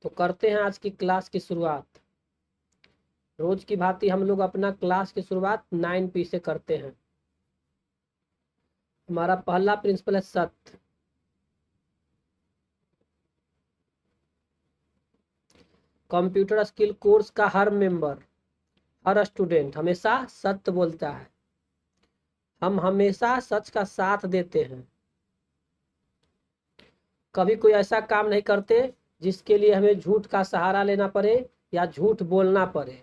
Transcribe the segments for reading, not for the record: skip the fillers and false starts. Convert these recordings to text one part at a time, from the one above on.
तो करते हैं आज की क्लास की शुरुआत। रोज की भांति हम लोग अपना क्लास की शुरुआत 9P से करते हैं। हमारा पहला प्रिंसिपल है सत्य। कंप्यूटर स्किल कोर्स का हर मेंबर, हर स्टूडेंट हमेशा सत्य बोलता है। हम हमेशा सच का साथ देते हैं। कभी कोई ऐसा काम नहीं करते जिसके लिए हमें झूठ का सहारा लेना पड़े या झूठ बोलना पड़े।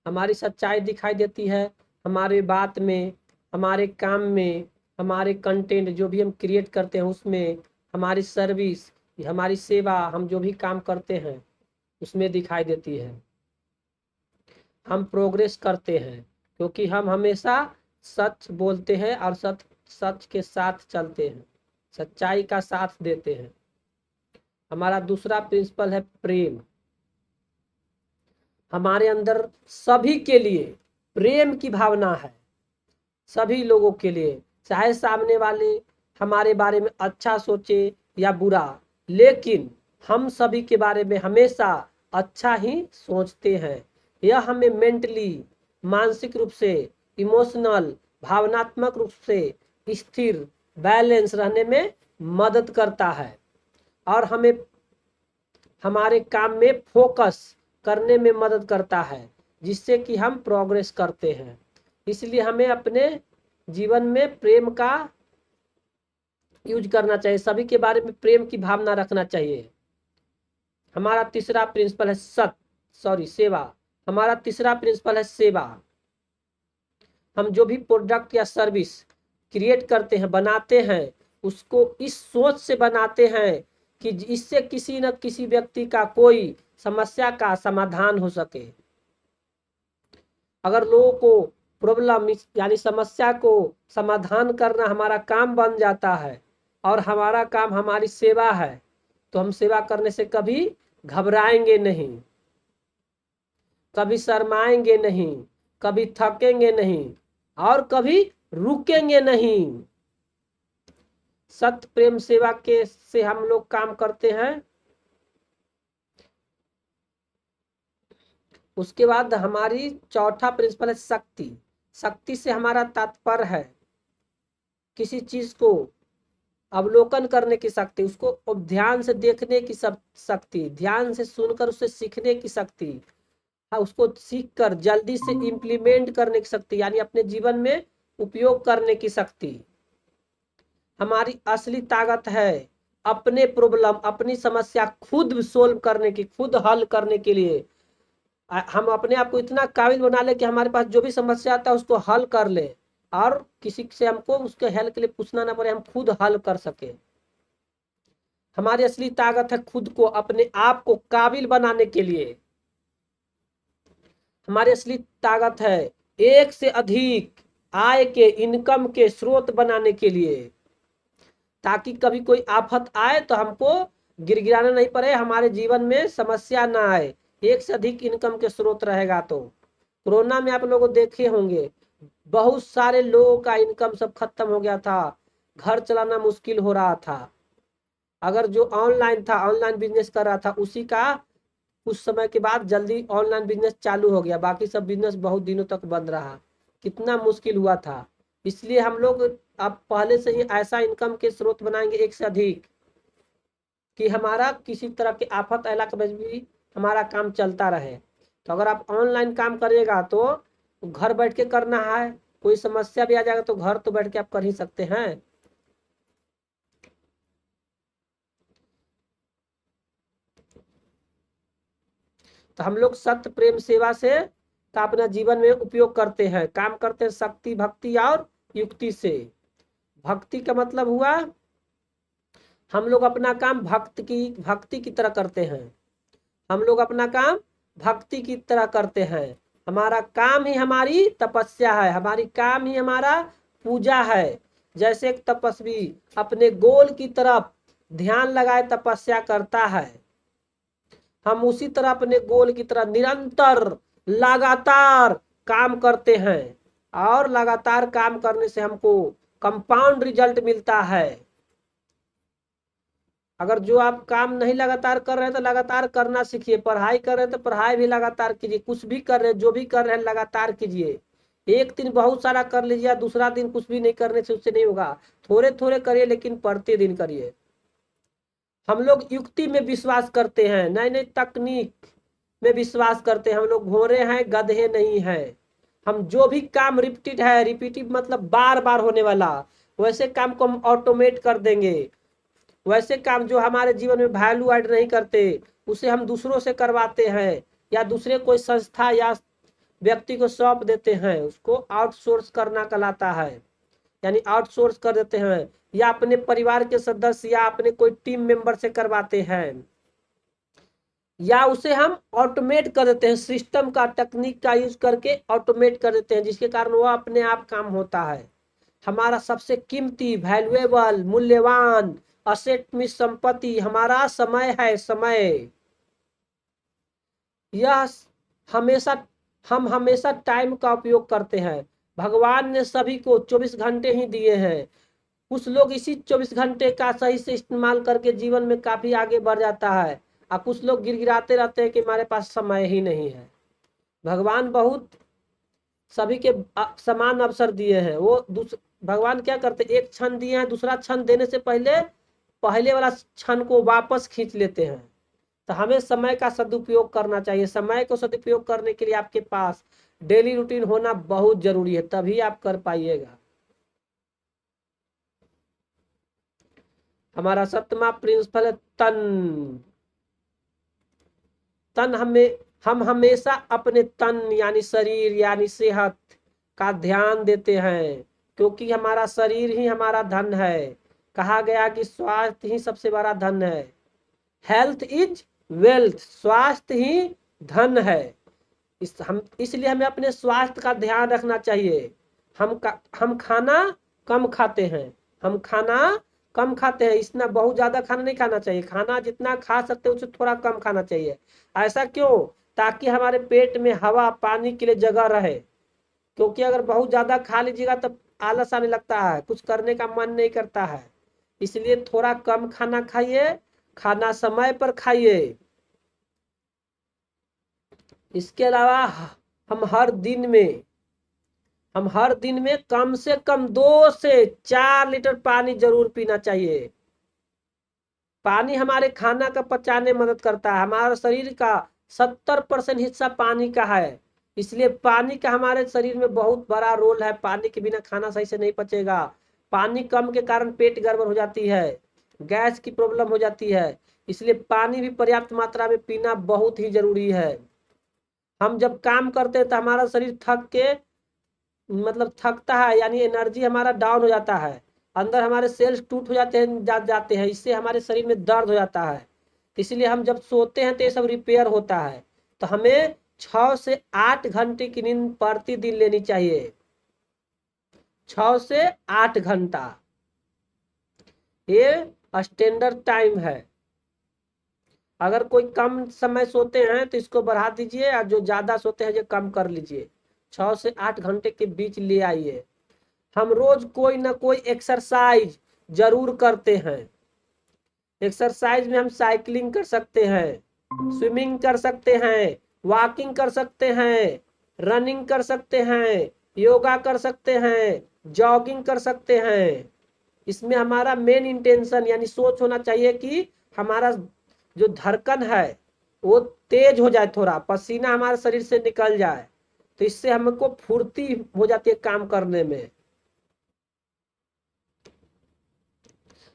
हमारी सच्चाई दिखाई देती है हमारे बात में, हमारे काम में, हमारे कंटेंट जो भी हम क्रिएट करते हैं उसमें, हमारी सर्विस, हमारी सेवा, हम जो भी काम करते हैं उसमें दिखाई देती है। हम प्रोग्रेस करते हैं क्योंकि हम हमेशा सच बोलते हैं और सच के साथ चलते हैं, सच्चाई का साथ देते हैं। हमारा दूसरा प्रिंसिपल है प्रेम। हमारे अंदर सभी के लिए प्रेम की भावना है, सभी लोगों के लिए, चाहे सामने वाले हमारे बारे में अच्छा सोचे या बुरा, लेकिन हम सभी के बारे में हमेशा अच्छा ही सोचते हैं। यह हमें मेंटली, मानसिक रूप से, इमोशनल, भावनात्मक रूप से स्थिर, बैलेंस रहने में मदद करता है और हमें हमारे काम में फोकस करने में मदद करता है, जिससे कि हम प्रोग्रेस करते हैं। इसलिए हमें अपने जीवन में प्रेम का यूज करना चाहिए, सभी के बारे में प्रेम की भावना रखना चाहिए। हमारा तीसरा प्रिंसिपल है सेवा। हमारा तीसरा प्रिंसिपल है सेवा। हम जो भी प्रोडक्ट या सर्विस क्रिएट करते हैं, बनाते हैं, उसको इस सोच से बनाते हैं कि इससे किसी न किसी व्यक्ति का कोई समस्या का समाधान हो सके। अगर लोगों को प्रॉब्लम यानी समस्या को समाधान करना हमारा काम बन जाता है और हमारा काम हमारी सेवा है, तो हम सेवा करने से कभी घबराएंगे नहीं, कभी शर्माएंगे नहीं, कभी थकेंगे नहीं और कभी रुकेंगे नहीं। सत्य, प्रेम, सेवा के से हम लोग काम करते हैं। उसके बाद हमारी चौथा प्रिंसिपल है शक्ति। शक्ति से हमारा तात्पर्य है किसी चीज को अवलोकन करने की शक्ति, उसको ध्यान से देखने की शक्ति, ध्यान से सुनकर उससे सीखने की शक्ति, उसको सीखकर जल्दी से इम्प्लीमेंट करने की शक्ति, यानी अपने जीवन में उपयोग करने की शक्ति। हमारी असली ताकत है अपने प्रॉब्लम, अपनी समस्या खुद सोल्व करने की, खुद हल करने के लिए हम अपने आप को इतना काबिल बना ले कि हमारे पास जो भी समस्या आता है उसको हल कर ले और किसी से हमको उसके हेल्प के लिए पूछना ना पड़े, हम खुद हल कर सके। हमारी असली ताकत है खुद को, अपने आप को काबिल बनाने के लिए। हमारी असली ताकत है एक से अधिक आय के, इनकम के स्रोत बनाने के लिए, ताकि कभी कोई आफत आए तो हमको गिड़गिड़ाना नहीं पड़े, हमारे जीवन में समस्या ना आए। एक से अधिक इनकम के स्रोत रहेगा तो कोरोना में आप लोग देखे होंगे बहुत सारे लोगों का इनकम सब खत्म हो गया था, घर चलाना मुश्किल हो रहा था। अगर जो ऑनलाइन था, ऑनलाइन बिजनेस कर रहा था, उसी का कुछ समय के बाद जल्दी ऑनलाइन बिजनेस चालू हो गया, बाकी सब बिजनेस बहुत दिनों तक बंद रहा। कितना मुश्किल हुआ था। इसलिए हम लोग अब पहले से ही ऐसा इनकम के स्रोत बनाएंगे एक से अधिक कि हमारा किसी तरह के आफत इलाके में भी हमारा काम चलता रहे। तो अगर आप ऑनलाइन काम करिएगा तो घर बैठ के करना है, कोई समस्या भी आ जाएगा तो घर तो बैठ के आप कर ही सकते हैं। तो हम लोग सत्य, प्रेम, सेवा से का अपना जीवन में उपयोग करते हैं, काम करते हैं शक्ति, भक्ति और युक्ति से। भक्ति का मतलब हुआ हम लोग अपना काम भक्ति की तरह करते हैं। हम लोग अपना काम भक्ति की तरह करते हैं। हमारा काम ही हमारी तपस्या है, हमारी काम ही हमारा पूजा है। जैसे एक तपस्वी अपने गोल की तरफ ध्यान लगाए तपस्या करता है, हम उसी तरह अपने गोल की तरह निरंतर लगातार काम करते हैं और लगातार काम करने से हमको कंपाउंड रिजल्ट मिलता है। अगर जो आप काम नहीं लगातार कर रहे हैं तो लगातार करना सीखिए, पढ़ाई कर रहे हैं तो पढ़ाई भी लगातार कीजिए, कुछ भी कर रहे हैं जो भी कर रहे हैं लगातार कीजिए। एक दिन बहुत सारा कर लीजिए, दूसरा दिन कुछ भी नहीं करने से उससे नहीं होगा। थोड़े थोड़े करिए लेकिन प्रतिदिन करिए। हम लोग युक्ति में विश्वास करते हैं, नई नई तकनीक में विश्वास करते हैं। हम लोग घोड़े हैं, गधे नहीं है। हम जो भी काम रिपीटेड है, रिपीटिव मतलब बार बार होने वाला, वैसे काम को हम ऑटोमेट कर देंगे। वैसे काम जो हमारे जीवन में वैल्यू ऐड नहीं करते उसे हम दूसरों से करवाते हैं, या दूसरे कोई संस्था या व्यक्ति को सौंप देते हैं, उसको आउटसोर्स करना कहलाता है। यानी आउटसोर्स कर देते हैं, या अपने परिवार के सदस्य या अपने कोई टीम मेंबर से करवाते हैं, या उसे हम ऑटोमेट कर देते हैं, सिस्टम का टेक्निक का यूज करके ऑटोमेट कर देते हैं, जिसके कारण वो अपने आप काम होता है। हमारा सबसे कीमती, वैल्यूएबल, मूल्यवान असेट में संपत्ति हमारा समय है। समय यह हमेशा हम हमेशा टाइम का उपयोग करते हैं। भगवान ने सभी को 24 घंटे ही दिए हैं। कुछ लोग इसी 24 घंटे का सही से इस्तेमाल करके जीवन में काफी आगे बढ़ जाता है, और कुछ लोग गिड़गिड़ाते रहते हैं कि हमारे पास समय ही नहीं है। भगवान बहुत सभी के समान अवसर दिए हैं। वो भगवान क्या करते, एक क्षण दिए हैं, दूसरा क्षण देने से पहले पहले वाला क्षण को वापस खींच लेते हैं। तो हमें समय का सदुपयोग करना चाहिए। समय को सदुपयोग करने के लिए आपके पास डेली रूटीन होना बहुत जरूरी है, तभी आप कर पाइएगा। हमारा 7वां प्रिंसिपल है तन। तन हम हमेशा अपने तन यानी शरीर यानी सेहत का ध्यान देते हैं, क्योंकि हमारा शरीर ही हमारा धन है। कहा गया कि स्वास्थ्य ही सबसे बड़ा धन है। हेल्थ इज वेल्थ, स्वास्थ्य ही धन है। इसलिए हमें अपने स्वास्थ्य का ध्यान रखना चाहिए। हम खाना कम खाते हैं, हम खाना कम खाते हैं। इतना बहुत ज्यादा खाना नहीं खाना चाहिए, खाना जितना खा सकते हैं उससे थोड़ा कम खाना चाहिए। ऐसा क्यों? ताकि हमारे पेट में हवा पानी के लिए जगह रहे। क्योंकि अगर बहुत ज्यादा खा लीजिएगा तब आलस आने लगता है, कुछ करने का मन नहीं करता है। इसलिए थोड़ा कम खाना खाइए, खाना समय पर खाइए। इसके अलावा हम हर दिन में कम से कम 2 से 4 लीटर पानी जरूर पीना चाहिए। पानी हमारे खाना का पचाने में मदद करता है। हमारे शरीर का 70% हिस्सा पानी का है, इसलिए पानी का हमारे शरीर में बहुत बड़ा रोल है। पानी के बिना खाना सही से नहीं पचेगा। पानी कम के कारण पेट गड़बड़ हो जाती है, गैस की प्रॉब्लम हो जाती है। इसलिए पानी भी पर्याप्त मात्रा में पीना बहुत ही जरूरी है। हम जब काम करते हैं तो हमारा शरीर थकता है, यानी एनर्जी हमारा डाउन हो जाता है। अंदर हमारे सेल्स टूट हो जाते हैं, इससे हमारे शरीर में दर्द हो जाता है। इसलिए हम जब सोते हैं तो ये सब रिपेयर होता है। तो हमें 6 से 8 घंटे की नींद प्रतिदिन लेनी चाहिए। 6 से 8 घंटा ये स्टैंडर्ड टाइम है। अगर कोई कम समय सोते हैं तो इसको बढ़ा दीजिए, और जो ज्यादा सोते हैं जो कम कर लीजिए। 6 से 8 घंटे के बीच ले आइए। हम रोज कोई ना कोई एक्सरसाइज जरूर करते हैं। एक्सरसाइज में हम साइकिलिंग कर सकते हैं, स्विमिंग कर सकते हैं, वॉकिंग कर सकते हैं, रनिंग कर सकते हैं, योगा कर सकते हैं, जॉगिंग कर सकते हैं। इसमें हमारा मेन इंटेंशन यानी सोच होना चाहिए कि हमारा जो धड़कन है वो तेज हो जाए, थोड़ा पसीना हमारे शरीर से निकल जाए, तो इससे हमको फुर्ती हो जाती है काम करने में।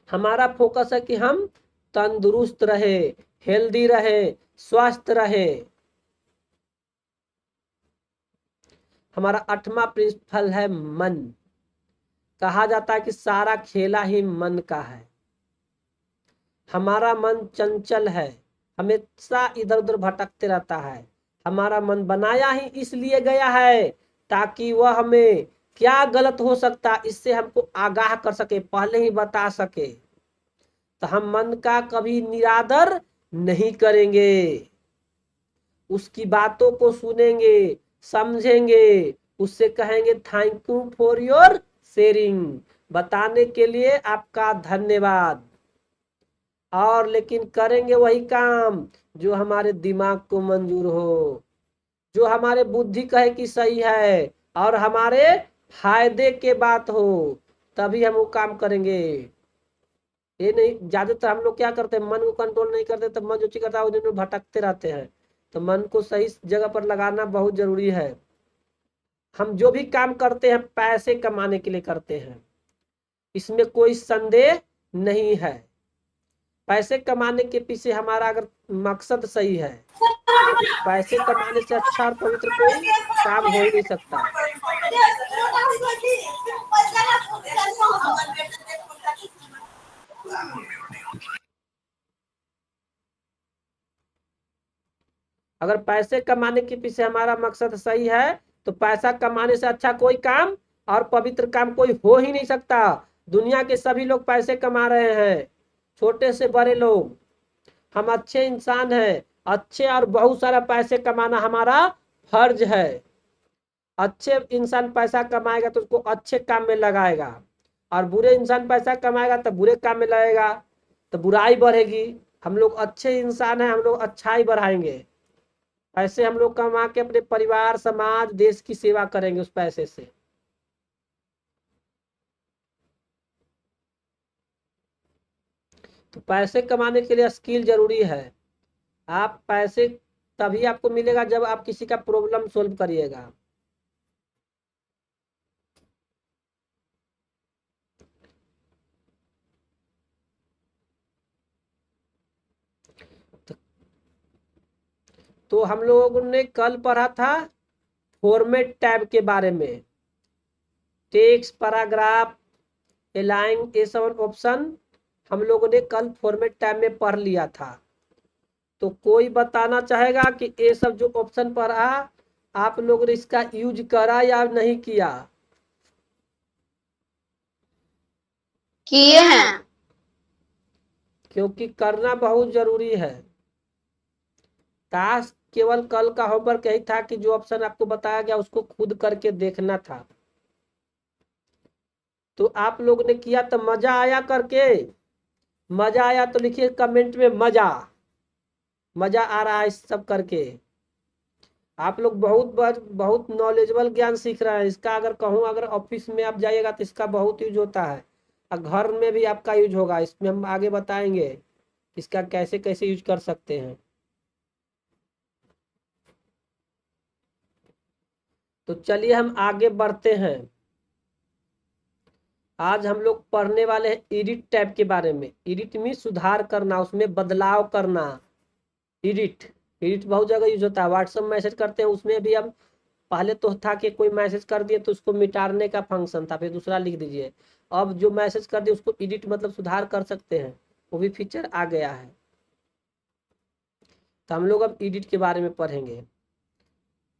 हमारा फोकस है कि हम तंदुरुस्त रहे, हेल्दी रहे, स्वस्थ रहे। हमारा 8वां प्रिंसिपल है मन। कहा जाता है कि सारा खेला ही मन का है। हमारा मन चंचल है, हमेशा इधर उधर भटकते रहता है। हमारा मन बनाया ही इसलिए गया है ताकि वह हमें क्या गलत हो सकता इससे हमको आगाह कर सके, पहले ही बता सके। तो हम मन का कभी निरादर नहीं करेंगे, उसकी बातों को सुनेंगे, समझेंगे, उससे कहेंगे thank you for your sharing, बताने के लिए आपका धन्यवाद। और लेकिन करेंगे वही काम जो हमारे दिमाग को मंजूर हो, जो हमारे बुद्धि कहे कि सही है और हमारे फायदे के बात हो, तभी हम वो काम करेंगे। ये नहीं, ज्यादातर हम लोग क्या करते हैं, मन को कंट्रोल नहीं करते, तो मन जो चीज करता है उन्हीं में भटकते रहते हैं। तो मन को सही जगह पर लगाना बहुत जरूरी है। हम जो भी काम करते हैं पैसे कमाने के लिए करते हैं, इसमें कोई संदेह नहीं है। पैसे कमाने के पीछे हमारा अगर मकसद सही है, पैसे कमाने से अच्छा और पवित्र कोई काम हो ही नहीं सकता। अगर पैसे कमाने के पीछे हमारा मकसद सही है, तो पैसा कमाने से अच्छा कोई काम और पवित्र काम कोई हो ही नहीं सकता। दुनिया के सभी लोग पैसे कमा रहे हैं, छोटे से बड़े लोग। हम अच्छे इंसान हैं, अच्छे और बहुत सारा पैसे कमाना हमारा फर्ज है। अच्छे इंसान पैसा कमाएगा तो उसको अच्छे काम में लगाएगा, और बुरे इंसान पैसा कमाएगा तो बुरे काम में लगेगा, तो बुराई बढ़ेगी। हम लोग अच्छे इंसान हैं, हम लोग अच्छाई बढ़ाएंगे। पैसे हम लोग कमा के अपने परिवार, समाज, देश की सेवा करेंगे उस पैसे से। तो पैसे कमाने के लिए स्किल जरूरी है। आप पैसे तभी आपको मिलेगा जब आप किसी का प्रॉब्लम सोल्व करिएगा। तो, तो हम लोगों ने कल पढ़ा था फॉर्मेट टैब के बारे में। टेक्स्ट, पैराग्राफ, एलाइन, ये सब ऑप्शन हम लोगों ने कल फॉर्मेट टैब में पढ़ लिया था। तो कोई बताना चाहेगा कि ये सब जो ऑप्शन पढ़ा आप लोगों ने इसका यूज करा या नहीं किया? किए हैं। क्योंकि करना बहुत जरूरी है। टास्क केवल कल का होमवर्क यही था कि जो ऑप्शन आपको बताया गया उसको खुद करके देखना था। तो आप लोग ने किया तो मजा आया करके? मजा आया तो लिखिए कमेंट में मजा। मजा आ रहा है इस सब करके। आप लोग बहुत नॉलेजेबल ज्ञान सीख रहे हैं। इसका अगर कहूँ, अगर ऑफिस में आप जाइएगा तो इसका बहुत यूज होता है, और घर में भी आपका यूज होगा। इसमें हम आगे बताएंगे इसका कैसे कैसे यूज कर सकते हैं। तो चलिए हम आगे बढ़ते हैं। आज हम लोग पढ़ने वाले हैं एडिट टैब के बारे में। एडिट में सुधार करना, उसमें बदलाव करना। एडिट एडिट बहुत जगह यूज होता है। व्हाट्सएप मैसेज करते हैं, उसमें भी हम पहले तो था कि कोई मैसेज कर दिए तो उसको मिटाने का फंक्शन था, फिर दूसरा लिख दीजिए। अब जो मैसेज कर दिए उसको एडिट मतलब सुधार कर सकते हैं, वो भी फीचर आ गया है। तो हम लोग अब एडिट के बारे में पढ़ेंगे।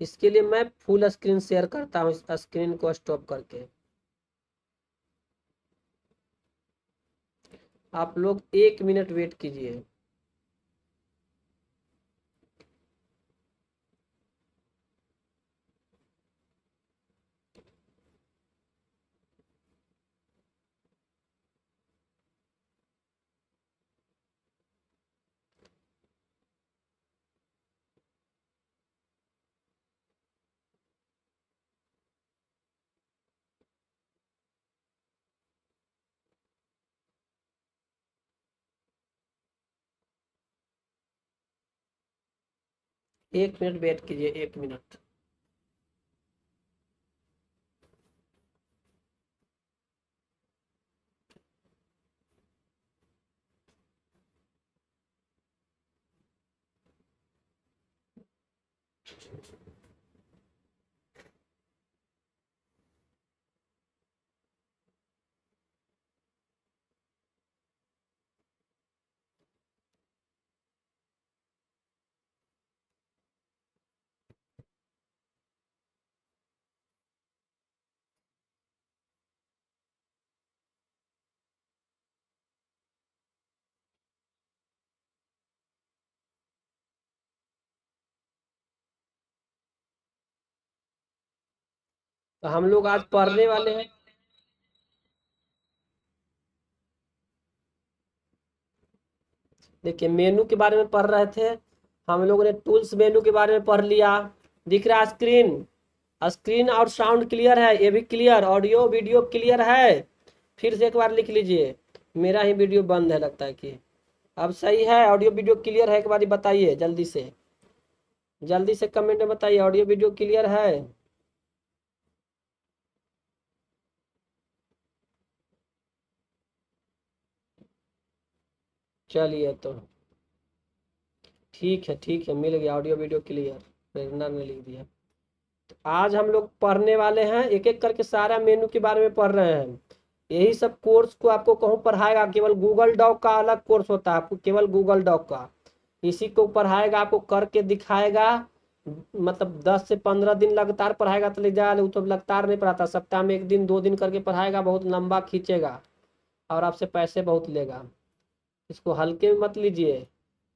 इसके लिए मैं फुल स्क्रीन शेयर करता हूँ, इस स्क्रीन को स्टॉप करके। आप लोग 1 मिनट वेट कीजिए। एक मिनट वेट कीजिए, 1 मिनट। तो हम लोग आज पढ़ने वाले हैं देखिए मेनू के बारे में पढ़ रहे थे हम लोगों ने, टूल्स मेनू के बारे में पढ़ लिया। दिख रहा है स्क्रीन? स्क्रीन और साउंड क्लियर है? ये भी क्लियर, ऑडियो वीडियो क्लियर है? फिर से एक बार लिख लीजिए, मेरा ही वीडियो बंद है लगता है कि। अब सही है? ऑडियो वीडियो क्लियर है? एक बार बताइए जल्दी से, जल्दी से कमेंट में बताइए, ऑडियो वीडियो क्लियर है? चलिए तो ठीक है, मिल गया ऑडियो वीडियो क्लियर, प्रेरणा ने लिख दिया। तो आज हम लोग पढ़ने वाले हैं, एक एक करके सारा मेनू के बारे में पढ़ रहे हैं। यही सब कोर्स को आपको कहूँ पढ़ाएगा, केवल गूगल डॉक का अलग कोर्स होता है, आपको केवल गूगल डॉक का इसी को पढ़ाएगा, आपको करके दिखाएगा। मतलब 10 से 15 दिन लगातार पढ़ाएगा तो ले जाएगा, वो तो लगातार नहीं पढ़ाता, सप्ताह में 1 दिन 2 दिन करके पढ़ाएगा, बहुत लंबा खींचेगा और आपसे पैसे बहुत लेगा। इसको हल्के में मत लीजिए,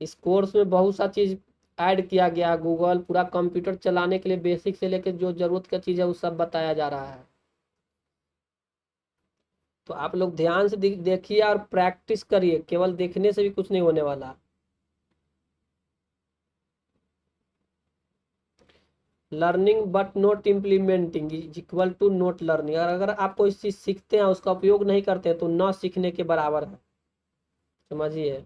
इस कोर्स में बहुत सा चीज ऐड किया गया, गूगल पूरा कंप्यूटर चलाने के लिए बेसिक से लेकर जो जरूरत का चीज है वो सब बताया जा रहा है। तो आप लोग ध्यान से देखिए और प्रैक्टिस करिए, केवल देखने से भी कुछ नहीं होने वाला। Learning but not implementing is equal to not learning. अगर आप कोई चीज सीखते हैं उसका उपयोग नहीं करते तो न सीखने के बराबर है, समझिए।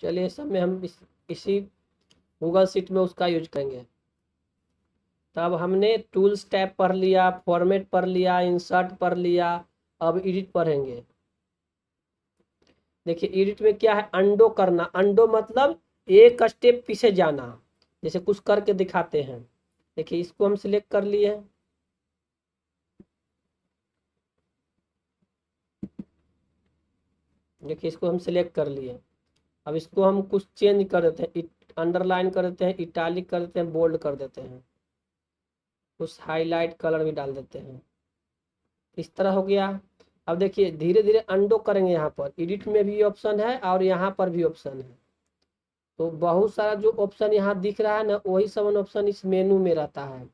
चलिए सब में हम इसी गूगल शीट में उसका यूज करेंगे। तब हमने टूल्स टैब पढ़ लिया, फॉर्मेट पढ़ लिया, इंसर्ट पढ़ लिया, अब एडिट पढ़ेंगे। देखिए एडिट में क्या है, अंडो करना। अंडो मतलब एक स्टेप पीछे जाना, जैसे कुछ करके दिखाते हैं। देखिए इसको हम सिलेक्ट कर लिए, देखिए इसको हम सिलेक्ट कर लिए। अब इसको हम कुछ चेंज कर देते हैं, अंडरलाइन कर देते हैं, इटालिक कर देते हैं, बोल्ड कर देते हैं, कुछ हाईलाइट कलर भी डाल देते हैं। इस तरह हो गया। अब देखिए धीरे धीरे अंडो करेंगे, यहाँ पर एडिट में भी ऑप्शन है और यहाँ पर भी ऑप्शन है। तो बहुत सारा जो ऑप्शन यहाँ दिख रहा है ना, वही सब ऑप्शन इस मेनू में रहता है।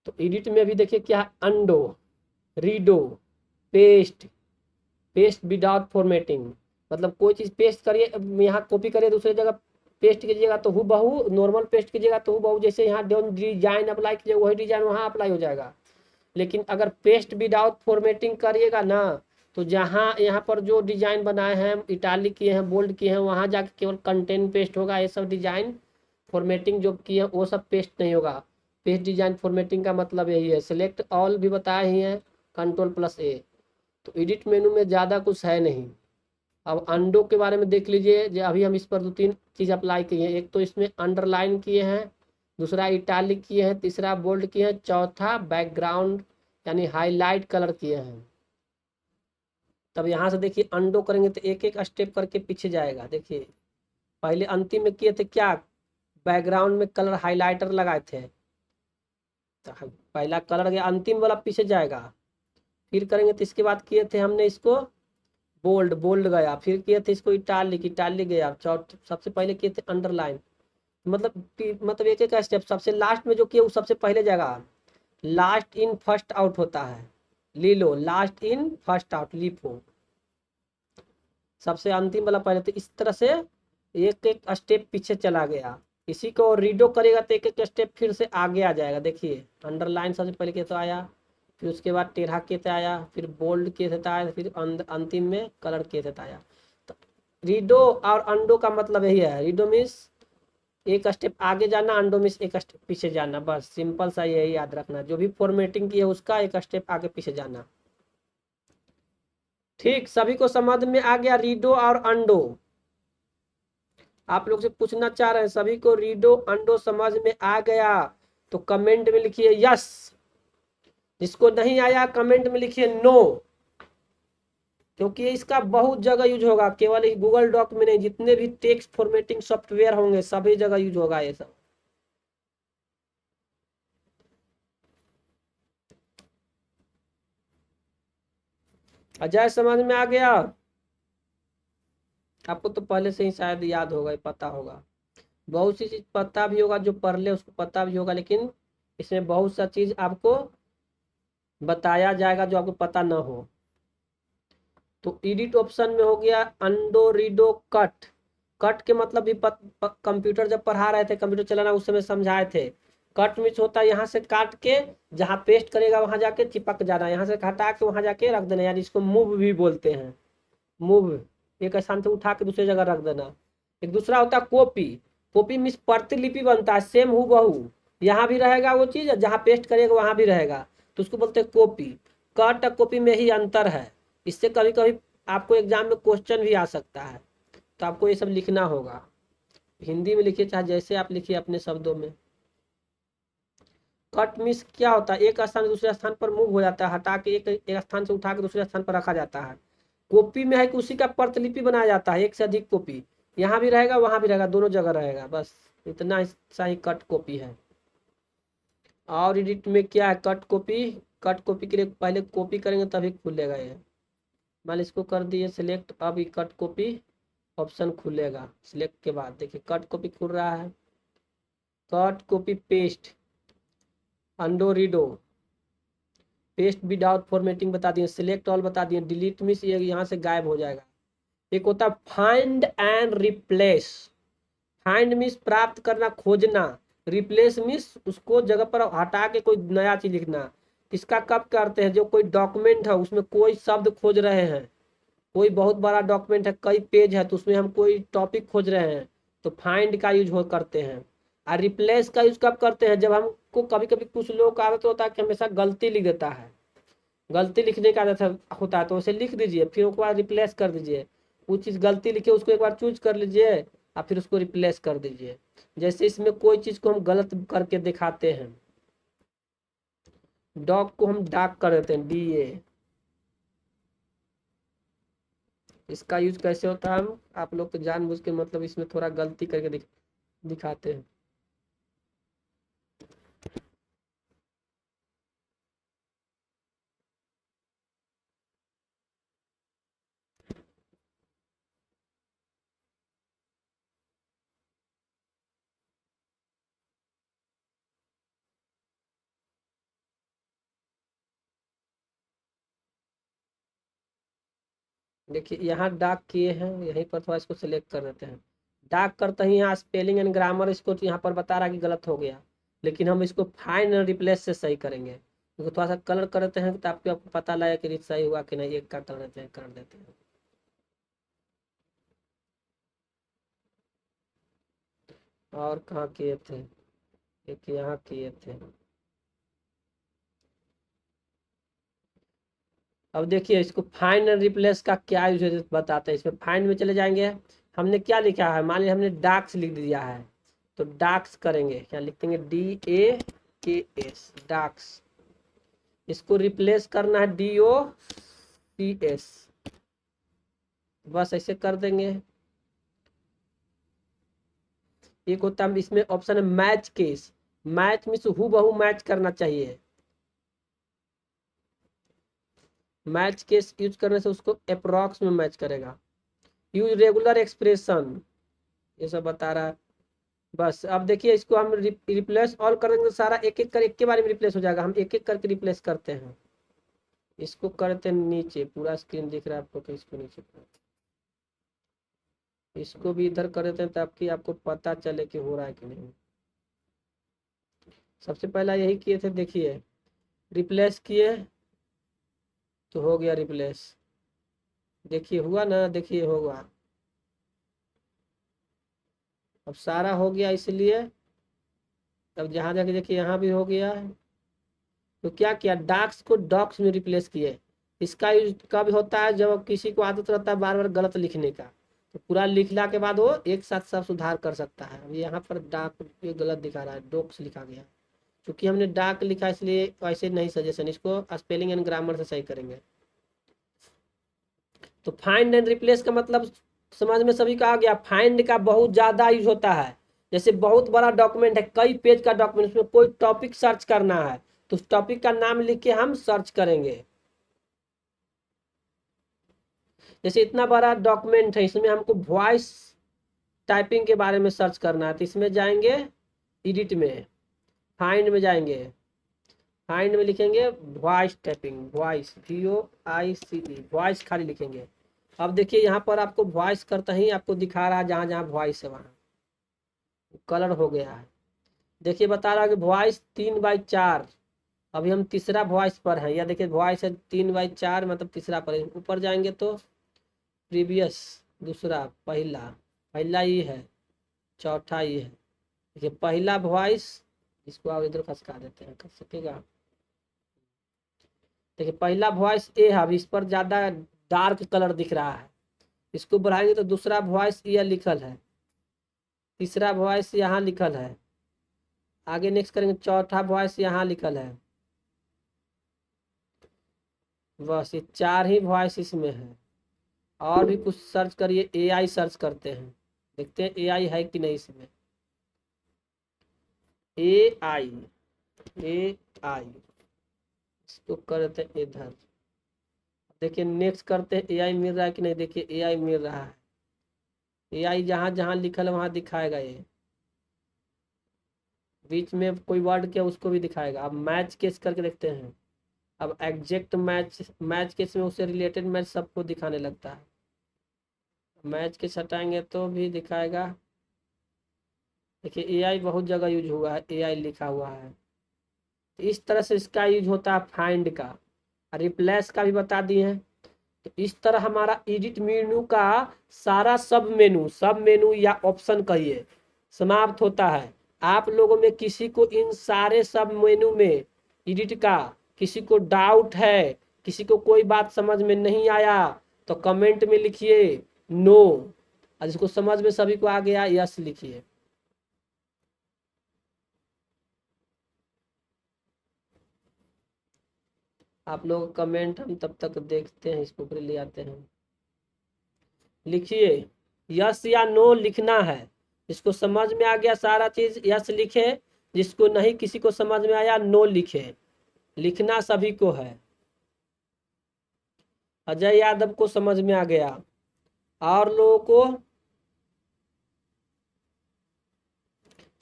तो एडिट में भी देखिए क्या है, undo, redo, paste, paste without formatting. मतलब कोई चीज पेस्ट करिए, यहाँ कॉपी करिए दूसरी जगह पेस्ट कीजिएगा तो हूबहू, नॉर्मल पेस्ट कीजिएगा तो हूबहू जैसे यहाँ डिजाइन अप्लाई कीजिए वही डिजाइन वहाँ अप्लाई हो जाएगा। लेकिन अगर पेस्ट विदाउट फॉर्मेटिंग करिएगा ना, तो जहाँ यहाँ पर जो डिजाइन बनाए हैं, इटालिक किए हैं, बोल्ड किए हैं, वहाँ जाके केवल कंटेंट पेस्ट होगा, ये सब डिजाइन फॉर्मेटिंग जो किए हैं वो सब पेस्ट नहीं होगा। पेस्ट डिजाइन फॉर्मेटिंग का मतलब यही है। सिलेक्ट ऑल भी बताए ही हैं, कंट्रोल+A। तो एडिट मेनू में ज़्यादा कुछ है नहीं। अब अंडो के बारे में देख लीजिए, जो अभी हम इस पर 2-3 चीज़ अप्लाई किए हैं। एक तो इसमें अंडरलाइन किए हैं, दूसरा इटालिक किए हैं, तीसरा बोल्ड किए हैं, चौथा बैकग्राउंड यानी हाईलाइट कलर किए हैं। तब यहाँ से देखिए अंडो करेंगे तो एक एक स्टेप करके पीछे जाएगा। देखिए पहले अंतिम में किए थे क्या, बैकग्राउंड में कलर हाईलाइटर लगाए थे, तो पहला कलर गया, अंतिम वाला पीछे जाएगा। फिर करेंगे तो इसके बाद किए थे हमने इसको बोल्ड, बोल्ड गया। फिर किए थे इसको इटालिक, इटालिक गया। सबसे पहले किए थे अंडरलाइन। मतलब एक एक स्टेप, सबसे लास्ट में जो किए वो सबसे पहले जाएगा। लास्ट इन फर्स्ट आउट होता है, लीलो, last in first out, LIFO. सबसे अंतिम वाला पहले, तो इस तरह से एक एक स्टेप पीछे चला गया। इसी को रीडो करेगा तो एक एक स्टेप फिर से आगे आ जाएगा। देखिए अंडरलाइन सबसे पहले कैसे आया, फिर उसके बाद टेढ़ा कैसे आया, फिर बोल्ड कैसे आया, फिर अंतिम में कलर कैसे आया। तो रीडो और अंडो का मतलब यही है। रीडो मीन्स एक स्टेप आगे जाना, अंडो मीन्स एक स्टेप पीछे जाना, बस सिंपल सा यही याद रखना। जो भी फॉर्मेटिंग की है उसका एक स्टेप आगे पीछे जाना। ठीक, सभी को समझ में आ गया रीडो और अंडो? आप लोग से पूछना चाह रहे हैं, सभी को रीडो अंडो समझ में आ गया? तो कमेंट में लिखिए यस। जिसको नहीं आया कमेंट में लिखिए नो, क्योंकि इसका बहुत जगह यूज होगा, केवल गूगल डॉक में नहीं, जितने भी टेक्स्ट फॉर्मेटिंग सॉफ्टवेयर होंगे सभी जगह यूज होगा ये सब। अजय समझ में आ गया? आपको तो पहले से ही शायद याद होगा, पता होगा, बहुत सी चीज पता भी होगा, जो पढ़ ले उसको पता भी होगा, लेकिन इसमें बहुत सा चीज आपको बताया जाएगा जो आपको पता ना हो। तो एडिट ऑप्शन में हो गया अंडो रीडो कट। कट के मतलब भी कंप्यूटर जब पढ़ा रहे थे, कंप्यूटर चलाना उस समय समझाए थे। कट मीन्स होता है यहाँ से काट के जहाँ पेस्ट करेगा वहां जाके चिपक जाना, यहाँ से हटा के वहां जाके रख देना, यानी इसको मूव भी बोलते हैं। मूव, एक स्थान से उठा के दूसरी जगह रख देना। एक दूसरा होता है कॉपी। कॉपी मीन्स प्रतिलिपि बनता है, सेम हूबहू, यहाँ भी रहेगा वो चीज, जहाँ पेस्ट करेगा वहां भी रहेगा, तो उसको बोलते हैं कॉपी। कट और कॉपी में ही अंतर है। इससे कभी कभी आपको एग्जाम में क्वेश्चन भी आ सकता है, तो आपको ये सब लिखना होगा। हिंदी में लिखिए चाहे जैसे आप लिखिए अपने शब्दों में। कट मीन्स क्या होता है, एक स्थान से दूसरे स्थान पर मूव हो जाता है, हटा के एक स्थान से उठा के दूसरे स्थान पर रखा जाता है। कॉपी में है कि उसी का प्रतिलिपि बनाया जाता है, एक से अधिक कॉपी, यहाँ भी रहेगा वहां भी रहेगा, दोनों जगह रहेगा, बस इतना सा ही कट कॉपी है। और एडिट में क्या है, कट कॉपी। कट कॉपी के लिए पहले कॉपी करेंगे तभी खुलेगा ये। मान इसको कर दिए सिलेक्ट, अब ये कट कॉपी ऑप्शन खुलेगा। सिलेक्ट के बाद देखिए कट कॉपी खुल रहा है। कट कॉपी पेस्ट, अंडो रीडो, पेस्ट विदाउट फॉर्मेटिंग बता दिए, सिलेक्ट ऑल बता दिए, डिलीट मीन्स ये यहाँ से गायब हो जाएगा। एक होता है find and replace. Find means प्राप्त करना, खोजना। रिप्लेस मीन्स उसको जगह पर हटा के कोई नया चीज लिखना। इसका कब करते हैं, जो कोई डॉक्यूमेंट है उसमें कोई शब्द खोज रहे हैं, कोई बहुत बड़ा डॉक्यूमेंट है, कई पेज है, तो उसमें हम कोई टॉपिक खोज रहे हैं, तो फाइंड का यूज करते हैं। और रिप्लेस का यूज कब करते हैं, जब हमको कभी कभी कुछ लोगों का आदत होता है कि हमेशा गलती लिख देता है, गलती लिखने का आदत होता है, तो उसे लिख दीजिए, फिर उसके बाद रिप्लेस कर दीजिए। वो चीज़ गलती लिखे उसको एक बार चूज कर लीजिए और फिर उसको रिप्लेस कर दीजिए। जैसे इसमें कोई चीज़ को हम गलत करके दिखाते हैं, डॉग को हम डाक कर देते हैं, DA। इसका यूज कैसे होता है, हम आप लोग तो जानबूझ के मतलब इसमें थोड़ा गलती करके दिखाते हैं। देखिए यहाँ डाक किए हैं, यहीं पर थोड़ा इसको सिलेक्ट कर देते हैं। डाक करते ही यहाँ स्पेलिंग एंड ग्रामर इसको यहाँ पर बता रहा है कि गलत हो गया, लेकिन हम इसको फाइंड एंड रिप्लेस से सही करेंगे। तो थोड़ा सा कलर कर देते हैं तो आपको पता लगे कि सही हुआ कि नहीं, एक का कर देते हैं, कर देते हैं। और कहाँ किए थे, एक यहाँ किए थे। अब देखिए इसको फाइंड एंड रिप्लेस का क्या यूज बताते हैं। इसमें फाइंड में चले जाएंगे, हमने क्या लिखा है, मान लीजिए हमने डाक्स लिख दिया है, तो डाक्स करेंगे, क्या लिख देंगे, DAKS, डाक्स। इसको रिप्लेस करना है DOCS, बस ऐसे कर देंगे। एक होता है इसमें ऑप्शन है मैच केस। मैच मीन्स हूबहू मैच करना चाहिए। मैच केस यूज करने से उसको अप्रोक्स में मैच करेगा। यूज रेगुलर एक्सप्रेशन, ये सब बता रहा है। बस अब देखिए इसको हम रिप्लेस ऑल कर देंगे तो सारा एक एक कर एक के बारे में रिप्लेस हो जाएगा। हम एक एक करके रिप्लेस करते हैं। इसको करते हैं नीचे, पूरा स्क्रीन दिख रहा है आपको, तो इसको नीचे इसको भी इधर कर देते हैं ताकि आपको पता चले कि हो रहा है कि नहीं। सबसे पहला यही किए थे, देखिए रिप्लेस किए तो हो गया रिप्लेस, देखिए हुआ ना, देखिए होगा, अब सारा हो गया। इसलिए अब जहाँ जाके देखिए यहाँ भी हो गया है। तो क्या किया, डाक्स को डॉक्स में रिप्लेस किए। इसका यूज कब होता है, जब किसी को आदत रहता है बार बार गलत लिखने का, तो पूरा लिखला के बाद वो एक साथ सब सुधार कर सकता है। अब यहाँ पर डाक ये गलत दिखा रहा है, डॉक्स लिखा गया, क्योंकि हमने डार्क लिखा इसलिए वैसे नहीं सजेशन, इसको स्पेलिंग एंड ग्रामर से सही करेंगे। तो फाइंड एंड रिप्लेस का मतलब समझ में सभी का आ गया। फाइंड का बहुत ज्यादा यूज होता है, जैसे बहुत बड़ा डॉक्यूमेंट है, कई पेज का डॉक्यूमेंट, उसमें कोई टॉपिक सर्च करना है तो उस टॉपिक का नाम लिख के हम सर्च करेंगे। जैसे इतना बड़ा डॉक्यूमेंट है, इसमें हमको वॉइस टाइपिंग के बारे में सर्च करना है तो इसमें जाएंगे एडिट में, फाइंड में जाएंगे, फाइंड में लिखेंगे voice typing, voice VOICE, voice खाली लिखेंगे। अब देखिए यहाँ पर आपको वॉइस करता ही आपको दिखा रहा है, जहाँ जहाँ वॉइस है वहाँ कलर हो गया है। देखिए बता रहा है कि वॉइस 3/4, अभी हम तीसरा वॉइस पर है, या देखिए वॉइस है 3/4 मतलब तीसरा पर है। ऊपर जाएंगे तो प्रीवियस, दूसरा, पहला, पहला ये है, चौथा ये है। देखिए पहला वॉइस, इसको आप इधर खसका देते हैं, कर सकेगा। देखिए पहला वॉइस ए है, अभी इस पर ज्यादा डार्क कलर दिख रहा है, इसको बढ़ाएंगे तो दूसरा वॉइस ये लिखल है, तीसरा वॉइस यहाँ लिखल है, आगे नेक्स्ट करेंगे चौथा वॉइस यहाँ लिखल है। बस ये 4 ही वॉइस इसमें है। और भी कुछ सर्च करिए, AI सर्च करते हैं, देखते हैं AI है कि नहीं इसमें। AI, इसको करते हैं इधर, देखिए नेक्स्ट करते हैं AI मिल रहा है कि नहीं। देखिए AI मिल रहा है, AI जहाँ जहाँ लिखल है वहाँ दिखाएगा, ये बीच में कोई वर्ड क्या उसको भी दिखाएगा। अब मैच केस करके देखते हैं, अब एग्जैक्ट मैच केस में उससे रिलेटेड मैच सबको दिखाने लगता है। मैच केस हटाएंगे तो भी दिखाएगा। देखिए AI बहुत जगह यूज हुआ है, AI लिखा हुआ है। इस तरह से इसका यूज होता है फाइंड का। रिप्लेस का भी बता दिए हैं। तो इस तरह हमारा एडिट मेनू का सारा सब मेनू या ऑप्शन कहिए समाप्त होता है। आप लोगों में किसी को इन सारे सब मेनू में एडिट का किसी को डाउट है, किसी को कोई बात समझ में नहीं आया तो कमेंट में लिखिए नो, और जिसको समझ में सभी को आ गया यस लिखिए। आप लोग कमेंट हम तब तक देखते हैं, इसको ऊपर ले आते हैं। लिखिए यस या नो लिखना है, जिसको समझ में आ गया सारा चीज यस लिखे, जिसको नहीं किसी को समझ में आया नो लिखे। लिखना सभी को है। अजय यादव को समझ में आ गया, और लोगों को,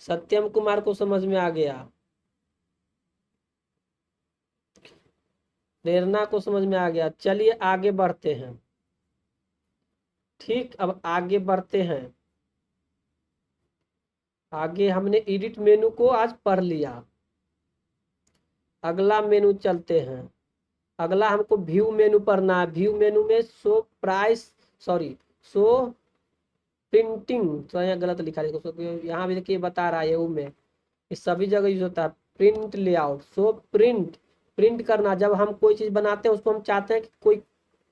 सत्यम कुमार को समझ में आ गया, प्रेरणा को समझ में आ गया। चलिए आगे बढ़ते हैं। ठीक, अब आगे बढ़ते हैं। आगे हमने एडिट मेनू को आज पढ़ लिया, अगला मेनू चलते हैं। अगला हमको व्यू मेनू पढ़ना है। व्यू मेनू में show price, sorry show printing, तो यहाँ गलत लिखा है, यहाँ भी देखिए बता रहा है यू में, इस सभी जगह यूज होता है। Print layout, show print, print करना, जब हम कोई चीज बनाते हैं उसको हम चाहते हैं कि कोई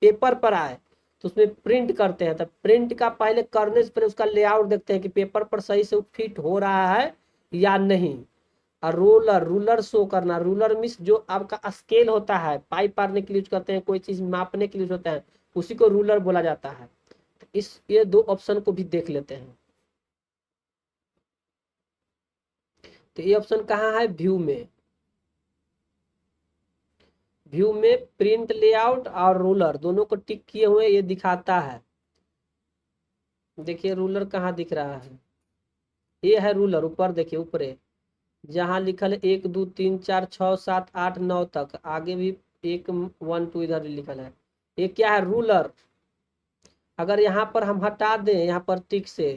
पेपर पर आए तो उसमें प्रिंट करते हैं, तो प्रिंट का पहले करने से पहले उसका लेआउट देखते हैं कि पेपर पर सही से फिट हो रहा है या नहीं। और रूलर, रूलर शो करना, रूलर मीन्स जो आपका स्केल होता है, पाइप पारने के लिए यूज करते हैं, कोई चीज मापने के लिए यूज होता है, उसी को रूलर बोला जाता है। तो ये 2 ऑप्शन को भी देख लेते हैं। तो ये ऑप्शन कहाँ है, व्यू में। व्यू में प्रिंट लेआउट और रूलर दोनों को टिक किए हुए ये दिखाता है। देखिए रूलर कहाँ दिख रहा है, ये है रूलर, ऊपर देखिए, ऊपर जहाँ लिखल है 1 2 3 4 6 7 8 9 तक, आगे भी 1 1 2 इधर लिखल है, ये क्या है, रूलर। अगर यहाँ पर हम हटा दें यहाँ पर टिक से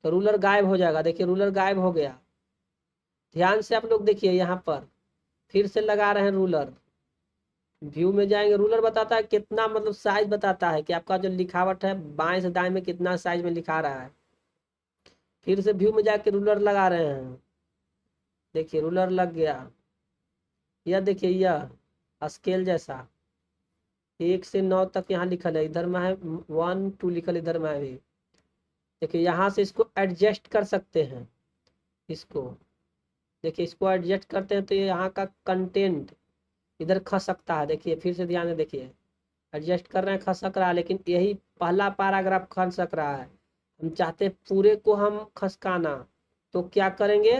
तो रूलर गायब हो जाएगा। देखिए रूलर गायब हो गया। ध्यान से आप लोग देखिए, यहाँ पर फिर से लगा रहे हैं रूलर। व्यू में जाएंगे, रूलर बताता है कितना, मतलब साइज बताता है कि आपका जो लिखावट है बाएं से दाएं में कितना साइज में लिखा रहा है। फिर से व्यू में जाके रूलर लगा रहे हैं, देखिए रूलर लग गया। यह देखिए यह स्केल जैसा 1 से 9 तक यहाँ लिखल है, इधर में है 1 2 लिखल, इधर में है भी। देखिए यहाँ से इसको एडजस्ट कर सकते हैं, इसको देखिए इसको एडजस्ट करते हैं तो ये यहाँ का कंटेंट इधर खसकता है। देखिए फिर से ध्यान से देखिए, एडजस्ट कर रहे हैं, खसक रहा है, लेकिन यही पहला पैराग्राफ खसक रहा है। हम चाहते हैं पूरे को हम खसकाना, तो क्या करेंगे,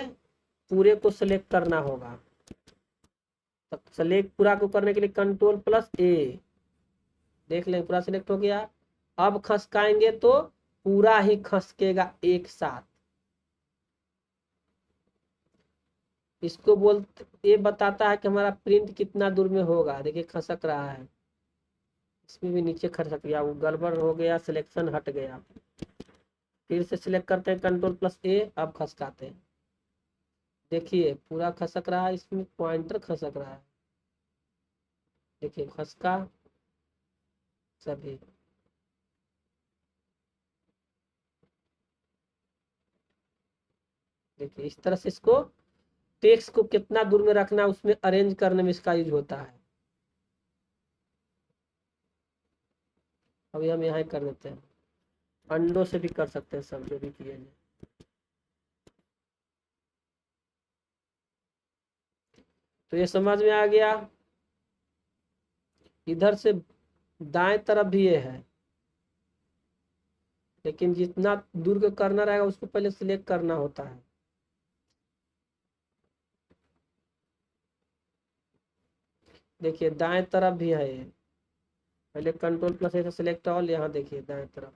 पूरे को सिलेक्ट करना होगा। तो सेलेक्ट पूरा को करने के लिए Ctrl+A, देख लें पूरा सिलेक्ट हो गया। अब खसकाएंगे तो पूरा ही खसकेगा एक साथ। इसको ये बताता है कि हमारा प्रिंट कितना दूर में होगा। देखिए खसक रहा है, इसमें भी नीचे खसक गया, वो गड़बड़ हो गया, सिलेक्शन हट गया। फिर से सिलेक्ट करते हैं Ctrl+A, अब खसकाते हैं। देखिए पूरा खसक रहा है, इसमें पॉइंटर खसक रहा है। देखिए खसका सभी। देखिए इस तरह से इसको टेक्स्ट को कितना दूर में रखना है उसमें अरेंज करने में इसका यूज होता है। अभी हम यहाँ कर देते हैं, अंडो से भी कर सकते हैं, सब जो भी किए हैं। तो ये समझ में आ गया। इधर से दाएं तरफ भी ये है, लेकिन जितना दूर का करना रहेगा उसको पहले सिलेक्ट करना होता है। देखिए दाएं तरफ भी है ये, पहले Ctrl+A से सिलेक्ट ऑल। यहाँ देखिए दाएं तरफ,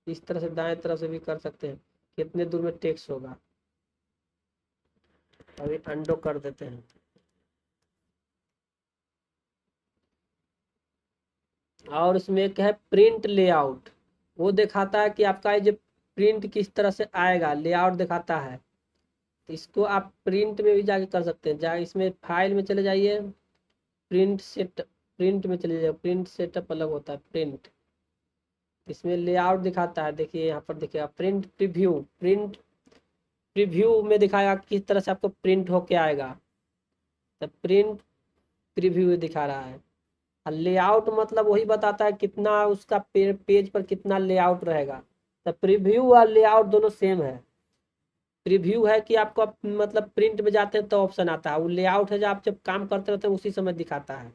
इस तरह से दाएं तरफ से भी कर सकते हैं, कितने दूर में टेक्स्ट होगा। अभी अंडो कर देते हैं। और इसमें एक है प्रिंट लेआउट, वो दिखाता है कि आपका ये जो प्रिंट किस तरह से आएगा, लेआउट दिखाता है। तो इसको आप प्रिंट में भी जाके कर सकते हैं। इसमें फाइल में चले जाइए, प्रिंट में चले जाइए, प्रिंट सेटअप अलग होता है प्रिंट। इसमें लेआउट दिखाता है, देखिए यहाँ पर देखिएगा प्रिंट प्रीव्यू में दिखाएगा किस तरह से आपको प्रिंट होके आएगा। तो प्रिंट प्रीव्यू दिखा रहा है। और लेआउट मतलब वही बताता है कितना उसका पेज पर कितना लेआउट रहेगा। तो प्रीव्यू और लेआउट दोनों सेम है। प्रीव्यू है कि आपको मतलब प्रिंट में जाते हैं तो ऑप्शन आता है, वो लेआउट है जो आप जब काम करते रहते हैं उसी समय दिखाता है।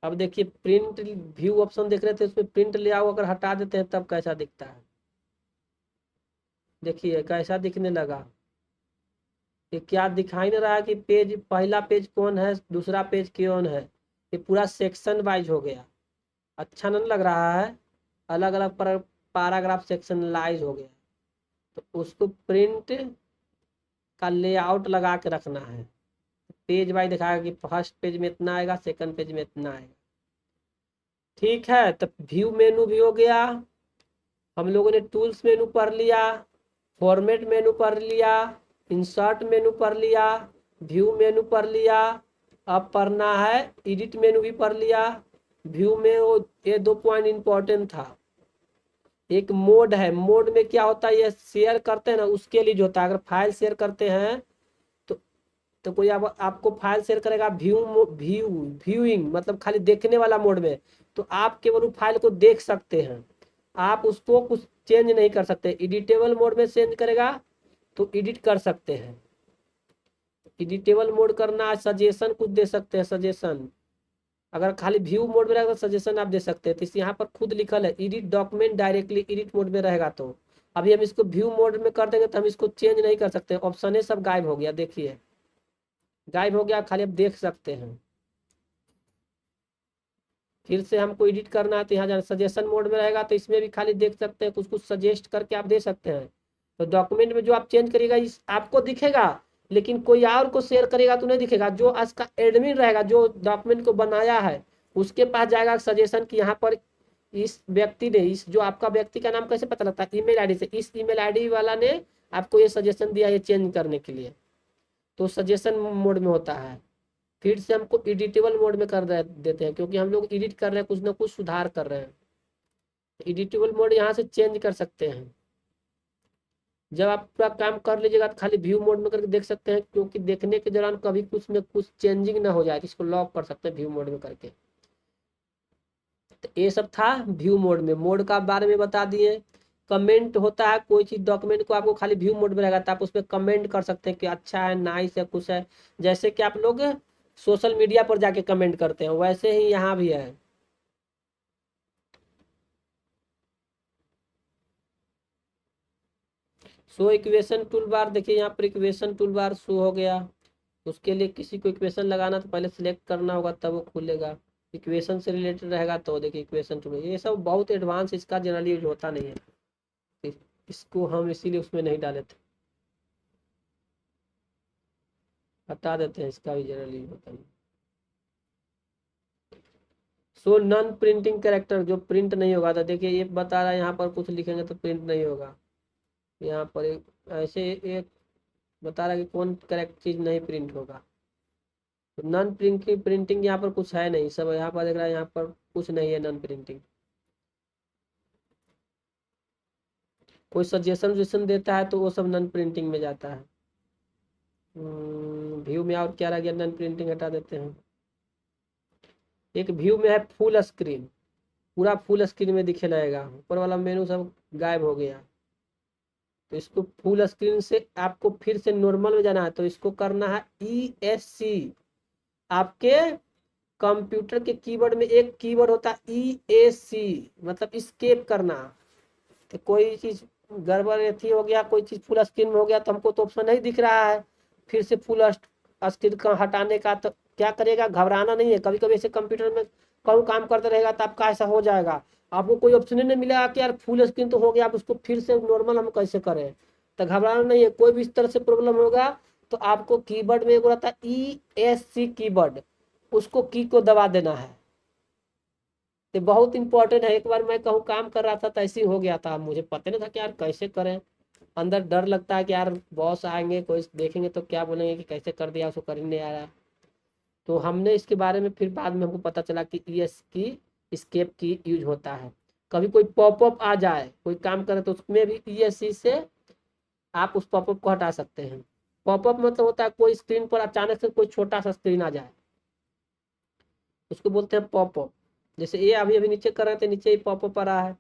अब देखिए प्रिंट व्यू ऑप्शन देख रहे थे, उसमें प्रिंट लेआउट अगर हटा देते हैं तब कैसा दिखता है। देखिए कैसा दिखने लगा। ये क्या दिखाई नहीं रहा है कि पेज, पहला पेज कौन है, दूसरा पेज कौन है। ये पूरा सेक्शन वाइज हो गया, अच्छा नहीं लग रहा है। अलग अलग पैराग्राफ सेक्शन लाइज हो गया। तो उसको प्रिंट का लेआउट लगा के रखना है। पेज वाइज दिखाएगा कि फर्स्ट पेज में इतना आएगा, सेकंड पेज में इतना आएगा। ठीक है, तो व्यू मेनू भी हो गया। हम लोगों ने टूल्स मेनू पढ़ लिया, फॉर्मेट मेनू पढ़ लिया, इंसर्ट मेनू पढ़ लिया, व्यू मेनू पढ़ लिया। अब पढ़ना है एडिट मेनू भी पढ़ लिया। व्यू में वो ये 2 पॉइंट इंपॉर्टेंट था। एक मोड है, मोड में क्या होता है, ये शेयर करते हैं ना उसके लिए जो होता है। अगर फाइल शेयर करते हैं तो कोई आपको फाइल शेयर करेगा व्यूइंग मतलब खाली देखने वाला मोड में, तो आप केवल उस फाइल को देख सकते हैं, आप उसको कुछ चेंज नहीं कर सकते। एडिटेबल मोड में चेंज करेगा तो एडिट कर सकते हैं। एडिटेबल मोड करना, सजेशन कुछ दे सकते हैं, सजेशन। अगर खाली व्यू मोड में रहेगा तो सजेशन आप दे सकते हैं। तो इस यहाँ पर खुद लिखल है edit document directly, edit mode में रहेगा। तो अभी हम इसको व्यू मोड में कर देंगे तो हम इसको चेंज नहीं कर सकते, ऑप्शन है सब गायब हो गया। देखिए गायब हो गया, खाली आप देख सकते हैं। फिर से हमको एडिट करना है तो यहाँ जाना, सजेशन मोड में रहेगा तो इसमें भी खाली देख सकते हैं, कुछ कुछ सजेस्ट करके आप दे सकते हैं। तो डॉक्यूमेंट में जो आप चेंज करिएगा इस आपको दिखेगा, लेकिन कोई और को शेयर करेगा तो नहीं दिखेगा। जो इसका एडमिन रहेगा, जो डॉक्यूमेंट को बनाया है, उसके पास जाएगा सजेशन कि यहाँ पर इस व्यक्ति ने, इस जो आपका व्यक्ति का नाम कैसे पता लगता है, ईमेल आईडी से, इस ईमेल आईडी वाला ने आपको ये सजेशन दिया है चेंज करने के लिए, तो सजेशन मोड में होता है। फिर से हमको एडिटेबल मोड में कर देते हैं, क्योंकि हम लोग एडिट कर रहे हैं, कुछ ना कुछ सुधार कर रहे हैं। एडिटेबल मोड यहाँ से चेंज कर सकते हैं। जब आप पूरा काम कर लीजिएगा तो खाली व्यू मोड में करके देख सकते हैं, क्योंकि देखने के दौरान कभी कुछ में कुछ चेंजिंग ना हो जाए, इसको लॉक कर सकते हैं व्यू मोड में करके। तो ये सब था व्यू मोड में, मोड का बारे में बता दिए। कमेंट होता है, कोई चीज़ डॉक्यूमेंट को आपको खाली व्यू मोड में रहेगा तो आप उस पर कमेंट कर सकते हैं कि अच्छा है, नाइस है, कुछ है, जैसे कि आप लोग सोशल मीडिया पर जाके कमेंट करते हैं वैसे ही यहाँ भी है। शो इक्वेशन टूल बार, देखिए यहाँ पर इक्वेशन टूल बार शो हो गया। उसके लिए किसी को इक्वेशन लगाना तो पहले सिलेक्ट करना होगा तब वो खुलेगा। इक्वेशन से रिलेटेड रहेगा तो देखिए इक्वेशन टूल, ये सब बहुत एडवांस, इसका जनरली यूज होता नहीं है, इसको हम इसीलिए उसमें नहीं डाले थे, हटा देते हैं, इसका भी जनरली यूज होता नहीं। सो नॉन प्रिंटिंग कैरेक्टर, जो प्रिंट नहीं होगा, तो देखिए ये बता रहा है यहाँ पर कुछ लिखेंगे तो प्रिंट नहीं होगा। यहाँ पर एक ऐसे एक बता रहा है कि कौन करेक्ट चीज नहीं प्रिंट होगा। तो नॉन प्रिंटिंग प्रिंटिंग यहाँ पर कुछ है नहीं, सब यहाँ पर देख रहा है, यहाँ पर कुछ नहीं है नॉन प्रिंटिंग। कोई सजेशन वजेशन देता है तो वो सब नॉन प्रिंटिंग में जाता है। व्यू में और क्या रह गया, नॉन प्रिंटिंग हटा देते हैं। एक व्यू में है फुल स्क्रीन, पूरा फुल स्क्रीन में दिखे रहेगा, ऊपर वाला मेनू सब गायब हो गया। तो इसको फुल स्क्रीन से आपको फिर से नॉर्मल में जाना है, तो इसको करना है ESC। आपके कंप्यूटर के कीबोर्ड में एक कीवर्ड होता है ESC, मतलब स्केप करना। तो कोई चीज गड़बड़ थी हो गया, कोई चीज फुल स्क्रीन में हो गया तो हमको तो ऑप्शन नहीं दिख रहा है फिर से फुल स्क्रीन का हटाने का, तो क्या करेगा, घबराना नहीं है। कभी कभी ऐसे कंप्यूटर में कौन काम करते रहेगा तो आपका ऐसा हो जाएगा, आपको कोई ऑप्शन ही नहीं मिलेगा कि यार फुल स्क्रीन तो हो गया, आप उसको फिर से नॉर्मल हम कैसे करें। तो घबराना नहीं है, कोई भी इस तरह से प्रॉब्लम होगा तो आपको कीबोर्ड में एक रहता है ESC कीबोर्ड, उसको की को दबा देना है। तो बहुत इंपॉर्टेंट है। एक बार मैं कहूँ काम कर रहा था तो ऐसे ही हो गया था, मुझे पता नहीं था कि यार कैसे करें। अंदर डर लगता है कि यार बॉस आएंगे, कोई देखेंगे तो क्या बोलेंगे कि कैसे कर दिया, उसको कर ही नहीं आ रहा। तो हमने इसके बारे में फिर बाद में हमको पता चला कि ES की स्केप की यूज होता है। कभी कोई पॉपअप आ जाए, कोई काम करे तो उसमें भी ESC से आप उस पॉपअप को हटा सकते हैं। पॉपअप मतलब होता है कोई स्क्रीन पर अचानक से कोई छोटा सा स्क्रीन आ जाए, उसको बोलते हैं पॉपअप। जैसे ये अभी अभी नीचे कर रहे थे, नीचे ही पॉपअप आ रहा है,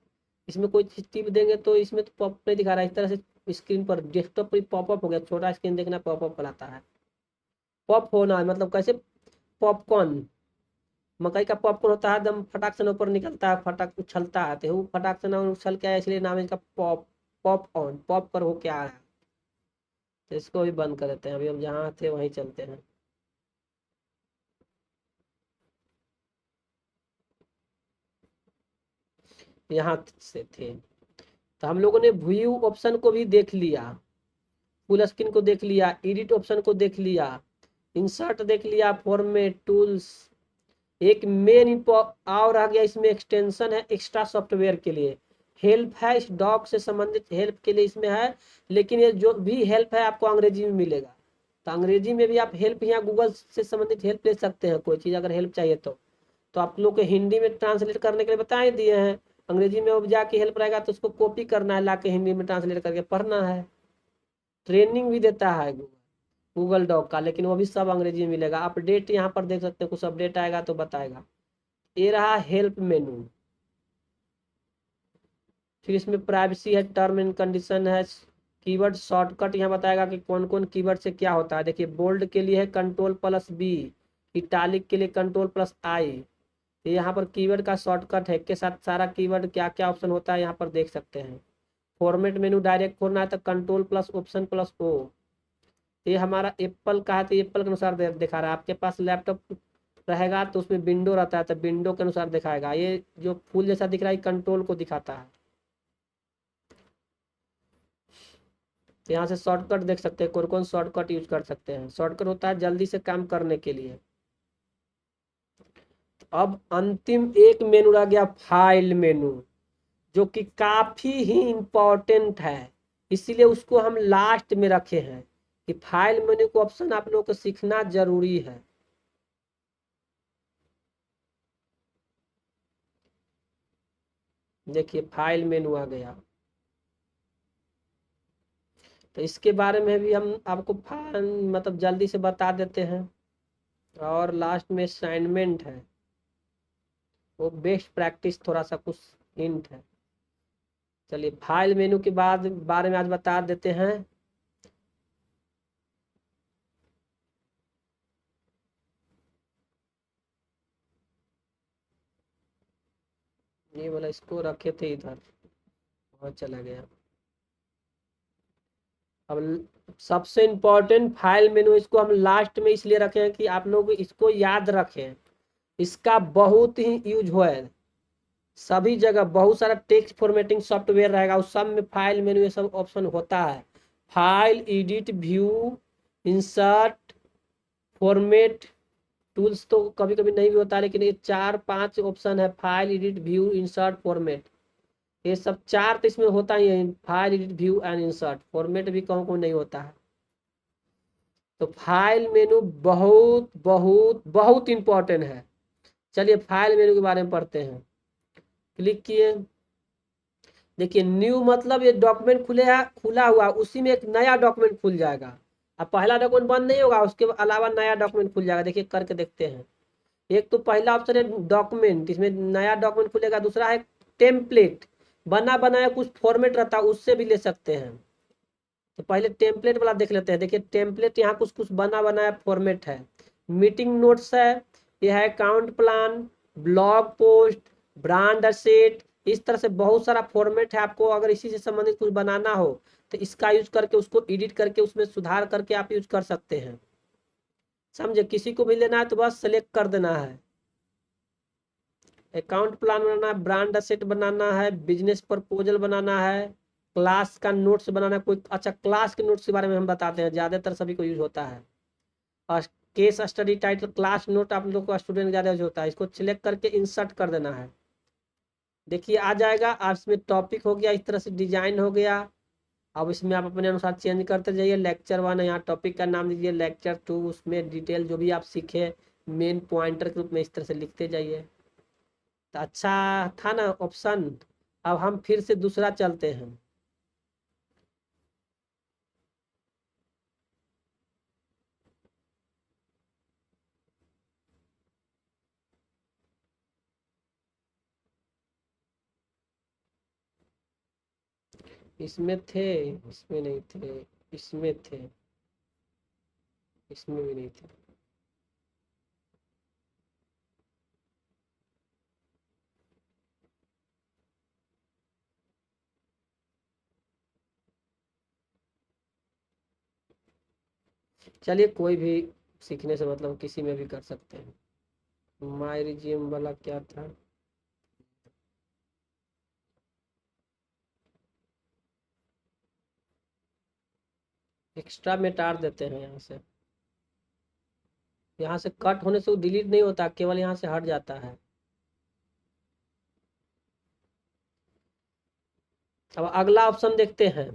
इसमें कोई चीज टिप देंगे तो इसमें तो पॉपअप नहीं दिखा रहा है। इस तरह से स्क्रीन पर डेस्कटॉप पर पॉपअप हो गया, छोटा स्क्रीन देखना पॉपअप बनाता है। पॉप होना मतलब कैसे, पॉपकॉर्न, मकई का पॉपकॉर्न होता है, एकदम फटाक से ऊपर निकलता है, फटाक उछलता है, तो वो फटाक से ना उछल के आया इसलिए नाम है इसका पॉप, पॉप ऑन, पॉप कर हो क्या आया। तो इसको भी बंद कर देते हैं, अभी हम जहाँ थे वहीं चलते हैं। यहाँ से थे, तो हम लोगों ने व्यू ऑप्शन को भी देख लिया, फुल स्क्रीन को देख लिया, एडिट ऑप्शन को देख लिया, इंसर्ट देख लिया, फॉर्मेट टूल्स। एक मेन और आ गया इसमें, एक्सटेंशन है एक्स्ट्रा सॉफ्टवेयर के लिए, हेल्प है, इस डॉक से संबंधित हेल्प के लिए इसमें है। लेकिन ये जो भी हेल्प है आपको अंग्रेजी में मिलेगा, तो अंग्रेजी में भी आप हेल्प यहाँ गूगल से संबंधित हेल्प ले सकते हैं, कोई चीज़ अगर हेल्प चाहिए तो आप लोग को हिंदी में ट्रांसलेट करने के लिए बता ही दिए हैं। अंग्रेजी में अब जाके हेल्प रहेगा तो उसको कॉपी करना है, ला के हिंदी में ट्रांसलेट करके पढ़ना है। ट्रेनिंग भी देता है गूगल डॉक का, लेकिन वो भी सब अंग्रेजी में मिलेगा। अपडेट यहाँ पर देख सकते हैं, कुछ अपडेट आएगा तो बताएगा। ये रहा हेल्प मेनू, फिर इसमें प्राइवेसी है, टर्म एंड कंडीशन है, कीवर्ड शॉर्टकट यहाँ बताएगा कि कौन कौन कीवर्ड से क्या होता है। देखिए बोल्ड के लिए है Ctrl+B, इटालिक के लिए Ctrl+I। तो यहाँ पर कीवर्ड का शॉर्टकट है के साथ सारा कीवर्ड क्या क्या ऑप्शन होता है यहाँ पर देख सकते हैं। फॉर्मेट मेनू डायरेक्ट खोलना है तो Ctrl+Option+O। ये हमारा एप्पल का है तो एप्पल के अनुसार दिखा रहा है, आपके पास लैपटॉप रहेगा तो उसमें विंडो रहता है तो विंडो के अनुसार दिखाएगा। ये जो फूल जैसा दिख रहा है कंट्रोल को दिखाता है। तो यहाँ से शॉर्टकट देख सकते हैं, कौन कौन शॉर्टकट यूज कर सकते हैं। शॉर्टकट होता है जल्दी से काम करने के लिए। अब अंतिम एक मेनू रह गया, फाइल मेनू, जो कि काफी ही इंपॉर्टेंट है, इसीलिए उसको हम लास्ट में रखे हैं कि फाइल मेनू को ऑप्शन आप लोगों को सीखना जरूरी है। देखिए फाइल मेनू आ गया, तो इसके बारे में भी हम आपको मतलब जल्दी से बता देते हैं। और लास्ट में असाइनमेंट है, वो बेस्ट प्रैक्टिस थोड़ा सा कुछ हिंट है। चलिए फाइल मेनू के बाद बारे में आज बता देते हैं। ये वाला इसको रखे थे इधर, बहुत चला गया। अब सबसे इम्पोर्टेंट फाइल मेनू, इसको हम लास्ट में इसलिए रखे हैं कि आप लोग इसको याद रखें। इसका बहुत ही यूज हुआ है सभी जगह, बहुत सारा टेक्स्ट फॉर्मेटिंग सॉफ्टवेयर रहेगा, उस सब में फाइल मेनू ये सब ऑप्शन होता है। File, edit, view, insert, format tools तो कभी कभी नहीं भी होता, लेकिन ये 4-5 ऑप्शन है, file, edit, view, insert, format. ये सब 4 तो इसमें होता ही है, file, edit, view and insert. Format भी कहूँ को नहीं होता है। तो फाइल मेनू बहुत बहुत बहुत इंपॉर्टेंट है। चलिए फाइल मेनू के बारे में पढ़ते हैं। क्लिक किए, देखिए न्यू मतलब ये डॉक्यूमेंट खुला हुआ, उसी में एक नया डॉक्यूमेंट खुल जाएगा। अब पहला डॉक्यूमेंट बंद नहीं होगा, उसके अलावा नया डॉक्यूमेंट खुल जाएगा। देखिए करके देखते हैं। एक तो पहला ऑप्शन है डॉक्यूमेंट, इसमें नया डॉक्यूमेंट खुलेगा। दूसरा है टेम्पलेट, बना बनाया कुछ फॉर्मेट रहता है, उससे भी ले सकते हैं। तो पहले टेम्पलेट वाला देख लेते हैं। देखिए टेम्पलेट यहाँ कुछ कुछ बना बनाया फॉर्मेट है। मीटिंग नोट्स है, यह है account plan, blog post, brand asset, इस तरह से बहुत सारा फॉर्मेट है। आपको अगर इसी से संबंधित कुछ बनाना हो तो इसका यूज करके उसको एडिट करके उसमें सुधार करके आप यूज कर सकते हैं। समझे? किसी को भी लेना है तो बस सेलेक्ट कर देना है। अकाउंट प्लान बनाना है, ब्रांड असेट बनाना है, बिजनेस प्रपोजल बनाना है, क्लास का नोट्स बनाना है। कोई अच्छा क्लास के नोट्स के बारे में हम बताते हैं, ज्यादातर सभी को यूज होता है। और case study title, class note आप लोग को स्टूडेंट ज्यादा यूज होता है। इसको सिलेक्ट करके इंसर्ट कर देना है। देखिए आ जाएगा। आप इसमें टॉपिक हो गया, इस तरह से डिजाइन हो गया। अब इसमें आप अपने अनुसार चेंज करते जाइए। लेक्चर 1 है, यहाँ टॉपिक का नाम दीजिए। लेक्चर 2, उसमें डिटेल जो भी आप सीखे मेन पॉइंटर के रूप में इस तरह से लिखते जाइए। तो अच्छा था ना ऑप्शन। अब हम फिर से दूसरा चलते हैं। इसमें थे, इसमें नहीं थे, इसमें थे, इसमें भी नहीं थे। चलिए कोई भी सीखने से मतलब किसी में भी कर सकते हैं। माई रिज्यूम वाला क्या था? एक्स्ट्रा मिटार देते हैं यहाँ से। यहाँ से कट होने से वो डिलीट नहीं होता, केवल यहाँ से हट जाता है। अब अगला ऑप्शन देखते हैं।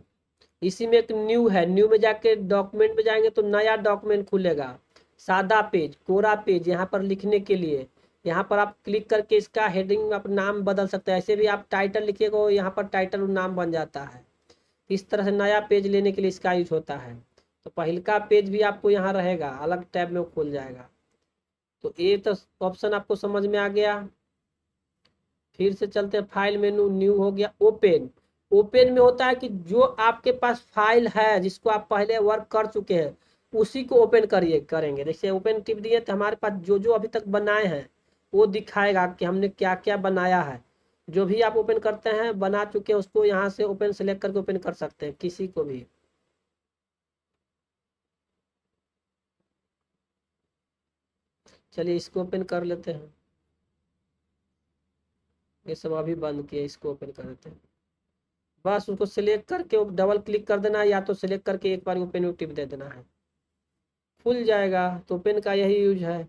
इसी में एक न्यू है, न्यू में जाके डॉक्यूमेंट में जाएंगे तो नया डॉक्यूमेंट खुलेगा। सादा पेज, कोरा पेज, यहाँ पर लिखने के लिए यहाँ पर आप क्लिक करके इसका हेडिंग आप नाम बदल सकते हैं। ऐसे भी आप टाइटल लिखिएगा, यहाँ पर टाइटल नाम बन जाता है। इस तरह से नया पेज लेने के लिए इसका यूज होता है। तो पहला पेज भी आपको यहाँ रहेगा, अलग टैब में खुल जाएगा। तो ये तो ऑप्शन आपको समझ में आ गया। फिर से चलते हैं। फाइल मेनू, न्यू हो गया। ओपन, ओपन में होता है कि जो आपके पास फाइल है जिसको आप पहले वर्क कर चुके हैं उसी को ओपन करेंगे। जैसे ओपन टिप दिए तो हमारे पास जो जो अभी तक बनाए हैं वो दिखाएगा कि हमने क्या क्या बनाया है। जो भी आप ओपन करते हैं बना चुके हैं उसको यहाँ से ओपन सेलेक्ट करके ओपन कर सकते हैं, किसी को भी। चलिए इसको ओपन कर लेते हैं। ये सब अभी बंद किया, इसको ओपन कर देते हैं। बस उसको सिलेक्ट करके डबल क्लिक कर देना है, या तो सिलेक्ट करके एक बार ओपन टिप दे देना है, खुल जाएगा। तो ओपन का यही यूज है,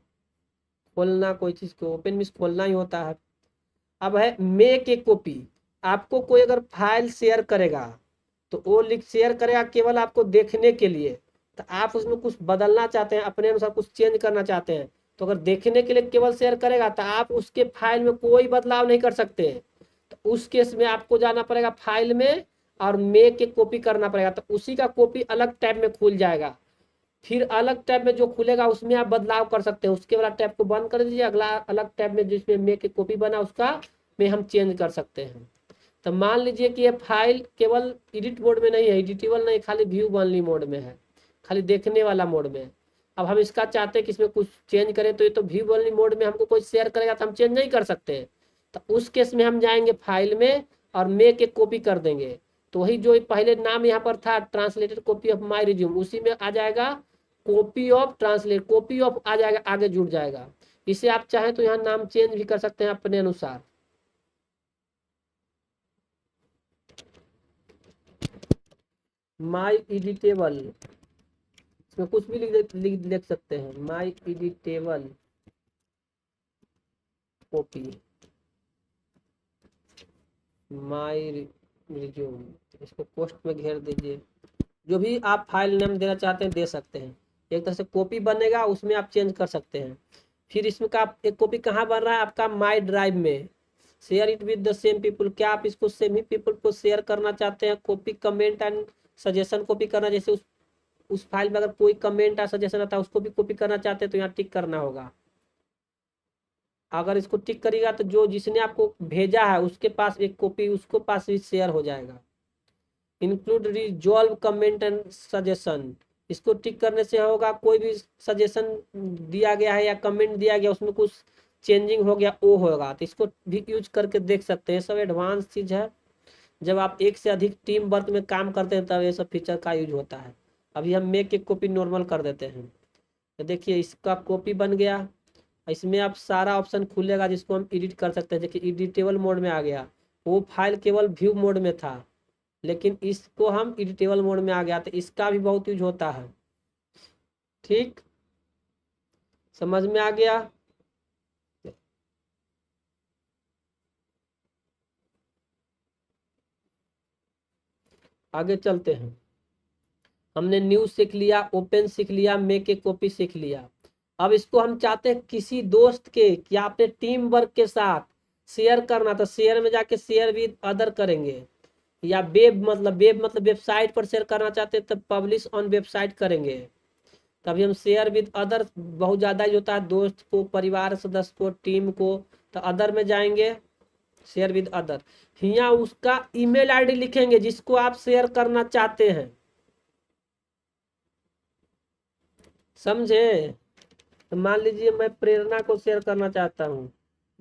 खोलना। कोई चीज़ को ओपन मीन्स खोलना ही होता है। अब है मेक ए कॉपी। आपको कोई अगर फाइल शेयर करेगा तो वो लिख शेयर करेगा केवल आपको देखने के लिए। तो आप उसमें कुछ बदलना चाहते हैं, अपने अनुसार कुछ चेंज करना चाहते हैं, तो अगर देखने के लिए केवल शेयर करेगा तो आप उसके फाइल में कोई बदलाव नहीं कर सकते। तो उस केस में आपको जाना पड़ेगा फाइल में और मेक ए कॉपी करना पड़ेगा। तो उसी का कॉपी अलग टैब में खुल जाएगा। फिर अलग टैब में जो खुलेगा उसमें आप बदलाव कर सकते हैं। उसके वाला टैब को बंद कर दीजिए, अगला अलग टैब में जिसमें मेक ए कॉपी बना उसका में हम चेंज कर सकते हैं। तो मान लीजिए कि ये फाइल केवल एडिट मोड में नहीं है, एडिटेबल नहीं, खाली व्यू ओनली मोड में है, खाली देखने वाला मोड में। अब हम इसका चाहते हैं कि इसमें कुछ चेंज करें, तो ये तो व्यू ओनली मोड में हमको कोई शेयर करेगा तो हम चेंज नहीं कर सकते। तो उस केस में हम जाएंगे फाइल में और मेक एक कॉपी कर देंगे। तो वही जो पहले नाम यहाँ पर था translated copy of my resume, उसी में आ जाएगा copy of translate, copy of आ जाएगा, आगे जुड़ जाएगा। इसे आप चाहें तो यहाँ नाम चेंज भी कर सकते हैं अपने अनुसार। माई एडिटेबल, इसमें कुछ भी लिख सकते हैं, माई एडिटेबल कॉपी, माई रिज्यूम, इसको पोस्ट में घेर दीजिए। जो भी आप फाइल नेम देना चाहते हैं दे सकते हैं। एक तरह से कॉपी बनेगा, उसमें आप चेंज कर सकते हैं। फिर इसमें का एक कॉपी कहाँ बन रहा है आपका, माई ड्राइव में। Share it with the same people, क्या आप इसको सेम ही पीपल को शेयर करना चाहते हैं? Copy comment and suggestion copy करना, जैसे उस फाइल में अगर कोई कमेंट या सजेशन आता है उसको भी कॉपी करना चाहते हैं तो यहाँ टिक करना होगा। अगर इसको टिक करिएगा तो जो जिसने आपको भेजा है उसके पास एक कॉपी उसको पास भी शेयर हो जाएगा। Include resolve comment and suggestion, इसको टिक करने से होगा कोई भी सजेशन दिया गया है या कमेंट दिया गया उसमें कुछ चेंजिंग हो गया वो होगा, तो इसको भी यूज करके देख सकते हैं। सब एडवांस चीज है, जब आप एक से अधिक टीम वर्क में काम करते हैं तब ये सब फीचर का यूज होता है। अभी हम मेक एक कॉपी नॉर्मल कर देते हैं, तो देखिए इसका कॉपी बन गया। इसमें आप सारा ऑप्शन खुलेगा जिसको हम एडिट कर सकते हैं। देखिए एडिटेबल मोड में आ गया, वो फाइल केवल व्यू मोड में था लेकिन इसको हम एडिटेबल मोड में आ गया, तो इसका भी बहुत यूज होता है। ठीक, समझ में आ गया? आगे चलते हैं। हमने न्यू सीख लिया, ओपन सीख लिया, मेक ए कॉपी सीख लिया। अब इसको हम चाहते हैं किसी दोस्त के या अपने टीम वर्क के साथ शेयर करना, तो शेयर में जाके शेयर विद अदर करेंगे, या वेब मतलब वेबसाइट पर शेयर करना चाहते हैं तब पब्लिश ऑन वेबसाइट करेंगे। तभी हम शेयर विद अदर बहुत ज़्यादा ही होता है, दोस्त को, परिवार सदस्य को, टीम को, तो अदर में जाएंगे, शेयर विद अदर। यहाँ उसका ईमेल आईडी लिखेंगे जिसको आप शेयर करना चाहते हैं, समझे? तो मान लीजिए मैं प्रेरणा को शेयर करना चाहता हूँ,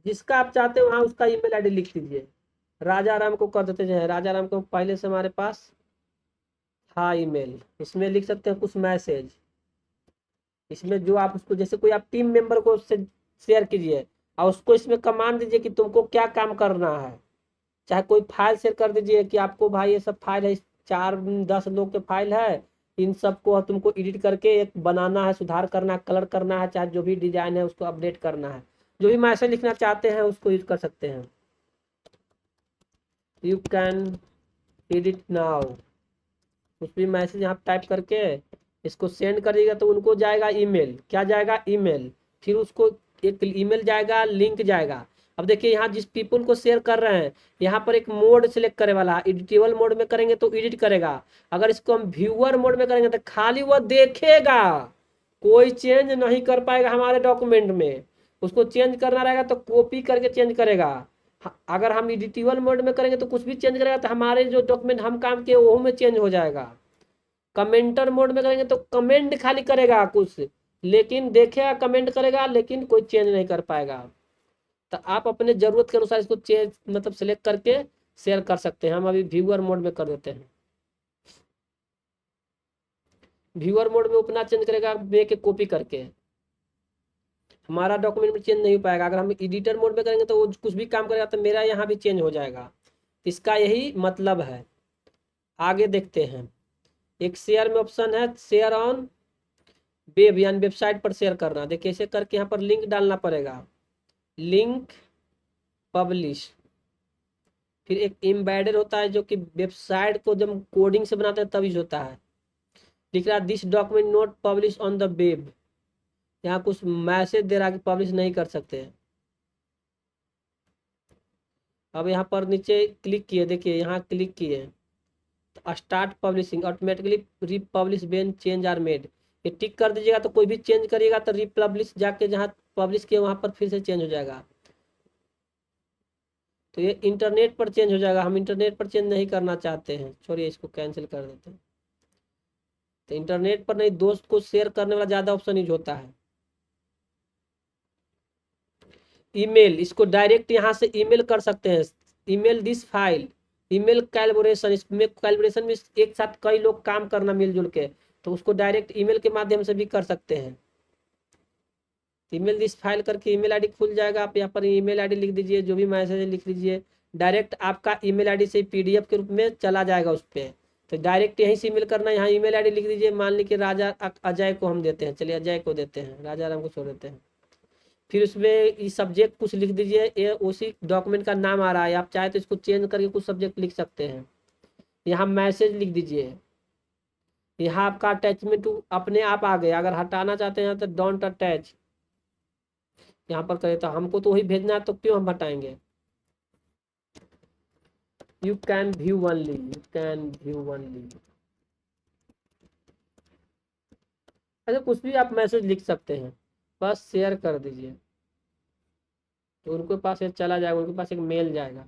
जिसका आप चाहते हो वहाँ उसका ईमेल आईडी लिख दीजिए। राजा राम को कर देते हैं, राजा राम को पहले से हमारे पास था ईमेल, इसमें लिख सकते हैं कुछ मैसेज। इसमें जो आप उसको, जैसे कोई आप टीम मेंबर को शेयर कीजिए और उसको इसमें कमांड दीजिए कि तुमको क्या काम करना है। चाहे कोई फाइल शेयर कर दीजिए कि आपको भाई ये सब फाइल है, 4-10 लोग के फाइल है, इन सबको तुमको एडिट करके एक बनाना है, सुधार करना है, कलर करना है, चाहे जो भी डिजाइन है उसको अपडेट करना है। जो भी मैसेज लिखना चाहते हैं उसको यूज कर सकते हैं। यू कैन एडिट नाउ, कुछ भी मैसेज यहाँ टाइप करके इसको सेंड करिएगा तो उनको जाएगा ईमेल, क्या जाएगा, ईमेल। फिर उसको एक ईमेल जाएगा, लिंक जाएगा। अब देखिए यहाँ जिस पीपल को शेयर कर रहे हैं यहाँ पर एक मोड सिलेक्ट करे वाला, एडिटेबल मोड में करेंगे तो एडिट करेगा, अगर इसको हम व्यूअर मोड में करेंगे तो खाली वह देखेगा, कोई चेंज नहीं कर पाएगा हमारे डॉक्यूमेंट में। उसको चेंज करना रहेगा तो कॉपी करके चेंज करेगा। अगर हम एडिटेबल मोड में करेंगे तो कुछ भी चेंज करेगा तो हमारे जो डॉक्यूमेंट हम काम किए वो में चेंज हो जाएगा। कमेंटर मोड में करेंगे तो कमेंट खाली करेगा कुछ, लेकिन देखेगा, कमेंट करेगा लेकिन कोई चेंज नहीं कर पाएगा। तो आप अपने जरूरत के अनुसार इसको चेंज मतलब सिलेक्ट करके शेयर कर सकते हैं। हम अभी व्यूअर मोड में कर देते हैं। व्यूअर मोड में अपना चेंज करेगा, मेक कॉपी करके हमारा डॉक्यूमेंट में चेंज नहीं हो पाएगा। अगर हम एडिटर मोड में करेंगे तो वो कुछ भी काम करेगा तो मेरा यहाँ भी चेंज हो जाएगा। इसका यही मतलब है। आगे देखते हैं, एक शेयर में ऑप्शन है शेयर ऑन वेब, यानी वेबसाइट पर शेयर करना। देखिए ऐसे करके यहाँ पर लिंक डालना पड़ेगा, लिंक पब्लिश। फिर एक एम्बेडेड होता है जो कि वेबसाइट को जब कोडिंग से बनाते हैं तभी होता है। लिख रहा है this document not publish on the web, यहाँ कुछ मैसेज दे रहा है कि पब्लिश नहीं कर सकते। अब यहाँ पर नीचे क्लिक किए, देखिए यहाँ क्लिक किए तो start publishing, automatically republish when change are made, ये टिक कर दीजिएगा तो कोई भी चेंज करिएगा तो रीपब्लिश जाके जहाँ पब्लिश किए वहाँ पर फिर से चेंज हो जाएगा। तो ये इंटरनेट पर चेंज हो जाएगा, हम इंटरनेट पर चेंज नहीं करना चाहते हैं, छोड़िए इसको कैंसिल कर देते हैं। तो इंटरनेट पर नहीं, दोस्त को शेयर करने वाला ज़्यादा ऑप्शन यूज होता है। ईमेल, इसको डायरेक्ट यहाँ से ईमेल कर सकते हैं, ईमेल दिस फाइल, ईमेल कैलबोरेशन, इसमें कैलबोरेशन में एक साथ कई लोग काम करना मिलजुल के, तो उसको डायरेक्ट ईमेल के माध्यम से भी कर सकते हैं। ईमेल दिस फाइल करके ईमेल आईडी खुल जाएगा, आप यहाँ पर ईमेल आईडी लिख दीजिए, जो भी मैसेज लिख लीजिए, डायरेक्ट आपका ईमेल आईडी से पीडीएफ के रूप में चला जाएगा उस पर। तो डायरेक्ट यहीं से ईमेल करना है, यहाँ ईमेल आईडी लिख दीजिए, मान लीजिए राजा अजय को हम देते हैं, चलिए अजय को देते हैं, राजा राम को छोड़ देते हैं। फिर उसमें ये सब्जेक्ट कुछ लिख दीजिए, ये उसी डॉक्यूमेंट का नाम आ रहा है, आप चाहे तो इसको चेंज करके कुछ सब्जेक्ट लिख सकते हैं। यहाँ मैसेज लिख दीजिए, यहाँ आपका अटैचमेंट अपने आप आ गया, अगर हटाना चाहते हैं तो डोंट अटैच यहाँ पर करें, तो हमको तो वही भेजना है, तो क्यों हम हटाएंगे। You can view only, you can view only, ऐसे कुछ भी आप मैसेज लिख सकते हैं, बस शेयर कर दीजिए, तो उनके पास ये चला जाएगा, उनके पास एक मेल जाएगा।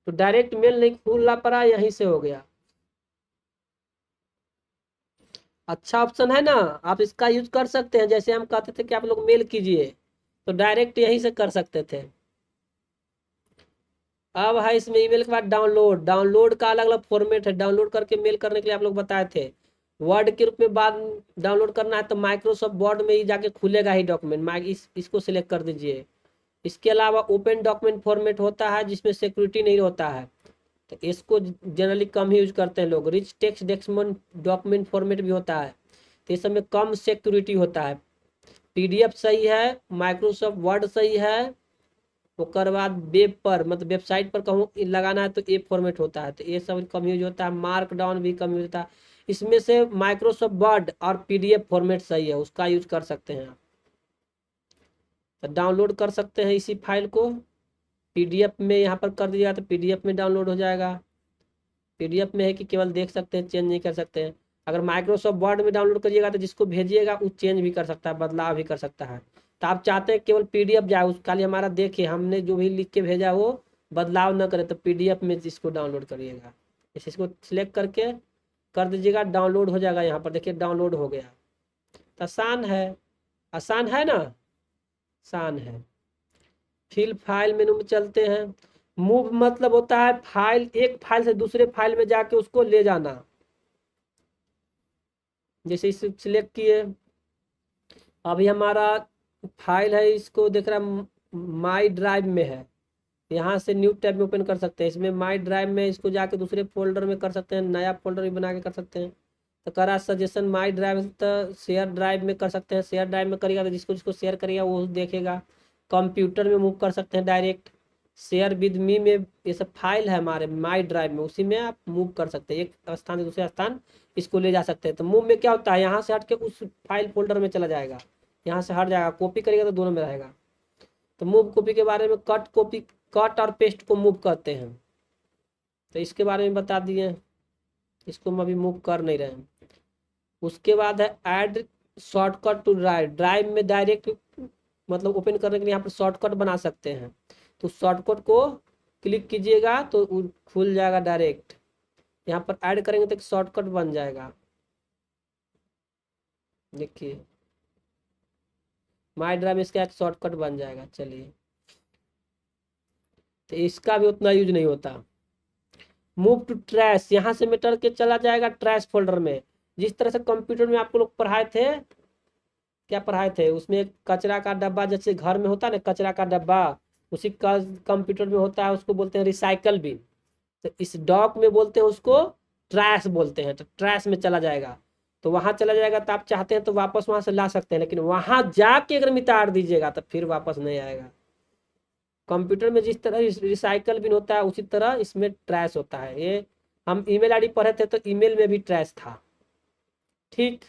तो डायरेक्ट मेल नहीं खुलना पड़ा, यहीं से हो गया। अच्छा ऑप्शन है ना, आप इसका यूज कर सकते हैं। जैसे हम कहते थे कि आप लोग मेल कीजिए, तो डायरेक्ट यहीं से कर सकते थे। अब है इसमें ईमेल के बाद डाउनलोड, डाउनलोड का अलग अलग फॉर्मेट है। डाउनलोड करके मेल करने के लिए आप लोग बताए थे, वर्ड के रूप में बाद डाउनलोड करना है तो माइक्रोसॉफ्ट वर्ड में ही जाके खुलेगा ही डॉक्यूमेंट, इसको सिलेक्ट कर दीजिए। इसके अलावा ओपन डॉक्यूमेंट फॉर्मेट होता है जिसमें सिक्योरिटी नहीं होता है, तो इसको जनरली कम ही यूज करते हैं लोग। रिच टेक्स्ट डॉक्यूमेंट फॉर्मेट भी होता है, तो इस समय कम सिक्योरिटी होता है। पीडीएफ सही है, माइक्रोसॉफ्ट वर्ड सही है, उसके बाद वेब पर मतलब वेबसाइट पर कहूँ लगाना है तो ए फॉर्मेट होता है, तो ये सब कम यूज होता है। मार्क डाउन भी कम यूज होता है। इसमें से माइक्रोसॉफ्ट वर्ड और पीडीएफ फॉर्मेट सही है, उसका यूज कर सकते हैं आप। तो डाउनलोड कर सकते हैं इसी फाइल को, पीडीएफ में यहाँ पर कर दीजिएगा तो पीडीएफ में डाउनलोड हो जाएगा। पीडीएफ में है कि केवल देख सकते हैं, चेंज नहीं कर सकते हैं। अगर माइक्रोसॉफ्ट वर्ड में डाउनलोड करिएगा तो जिसको भेजिएगा वो चेंज भी कर सकता है, बदलाव भी कर सकता है। तो आप चाहते हैं केवल पीडीएफ जाए, उसका लिए हमारा देखिए हमने जो भी लिख के भेजा वो बदलाव न करे, तो पीडीएफ में इसको डाउनलोड करिएगा। इसको सिलेक्ट करके कर दीजिएगा, डाउनलोड हो जाएगा। यहाँ पर देखिए डाउनलोड हो गया। तो आसान है, आसान है ना, आसान है। फिल फाइल मेनू में चलते हैं। मूव मतलब होता है फाइल, एक फाइल से दूसरे फाइल में जाके उसको ले जाना। जैसे इसे सिलेक्ट किए, अभी हमारा फाइल है, इसको देख रहा माई ड्राइव में है, यहाँ से न्यू टैब में ओपन कर सकते हैं। इसमें माई ड्राइव में इसको जाके दूसरे फोल्डर में कर सकते हैं, नया फोल्डर भी बना के कर सकते हैं। तो करा सजेशन माई ड्राइव, तो शेयर ड्राइव में कर सकते हैं। शेयर ड्राइव में करिएगा तो जिसको जिसको शेयर करिएगा वो देखेगा। कंप्यूटर में मूव कर सकते हैं डायरेक्ट। शेयर विद मी में ये सब फाइल है हमारे माई ड्राइव में, उसी में आप मूव कर सकते हैं, एक स्थान से दूसरे स्थान इसको ले जा सकते हैं। तो मूव में क्या होता है, यहाँ से हट के उस फाइल फोल्डर में चला जाएगा, यहाँ से हट जाएगा। कॉपी करिएगा तो दोनों में रहेगा। तो मूव कॉपी के बारे में, कट कॉपी, कट और पेस्ट को मूव करते हैं, तो इसके बारे में बता दिए। इसको हम अभी मूव कर नहीं रहे हैं। उसके बाद है add shortcut to drive, drive में डायरेक्ट मतलब ओपन करने के लिए यहाँ पर शॉर्टकट बना सकते हैं। तो शॉर्टकट को क्लिक कीजिएगा तो खुल जाएगा डायरेक्ट। यहाँ पर ऐड करेंगे तो एक शॉर्टकट बन जाएगा, देखिए माई ड्राइव में इसका एक शॉर्टकट बन जाएगा। चलिए, तो इसका भी उतना यूज नहीं होता। मूव टू ट्रैश, यहाँ से मेटर के चला जाएगा ट्रैश फोल्डर में। जिस तरह से कंप्यूटर में आपको लोग पढ़ाए थे, क्या पढ़ाए थे, उसमें एक कचरा का डब्बा जैसे घर में होता है ना कचरा का डब्बा, उसी का कंप्यूटर में होता है, उसको बोलते हैं रिसाइकल बिन। तो इस डॉक में बोलते हैं उसको ट्रैश बोलते हैं। तो ट्रैश में चला जाएगा, तो वहां चला जाएगा। तो आप चाहते हैं तो वापस वहां से ला सकते हैं, लेकिन वहां जाके अगर मिटार दीजिएगा तो फिर वापस नहीं आएगा। कंप्यूटर में जिस तरह रिसाइकल बिन होता है उसी तरह इसमें ट्रैश होता है। ये हम ईमेल आईडी पढ़े थे तो ईमेल में भी ट्रैश था। ठीक।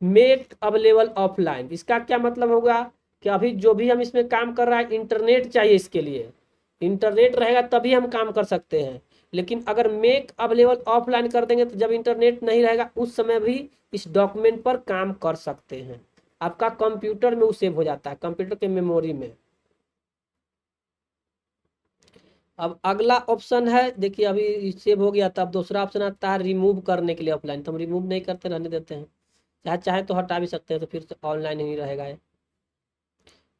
मेक अवेलेबल ऑफलाइन, इसका क्या मतलब होगा कि अभी जो भी हम इसमें काम कर रहा है इंटरनेट चाहिए, इसके लिए इंटरनेट रहेगा तभी हम काम कर सकते हैं। लेकिन अगर मेक अवेलेबल ऑफलाइन कर देंगे तो जब इंटरनेट नहीं रहेगा उस समय भी इस डॉक्यूमेंट पर काम कर सकते हैं। आपका कंप्यूटर में वो सेव हो जाता है, कंप्यूटर के मेमोरी में। अब अगला ऑप्शन है, देखिए अभी सेव हो गया था, अब दूसरा ऑप्शन आता है रिमूव करने के लिए ऑफलाइन। तो हम रिमूव नहीं करते, रहने देते हैं, चाहे तो हटा भी सकते हैं, तो फिर ऑनलाइन ही रहेगा ये।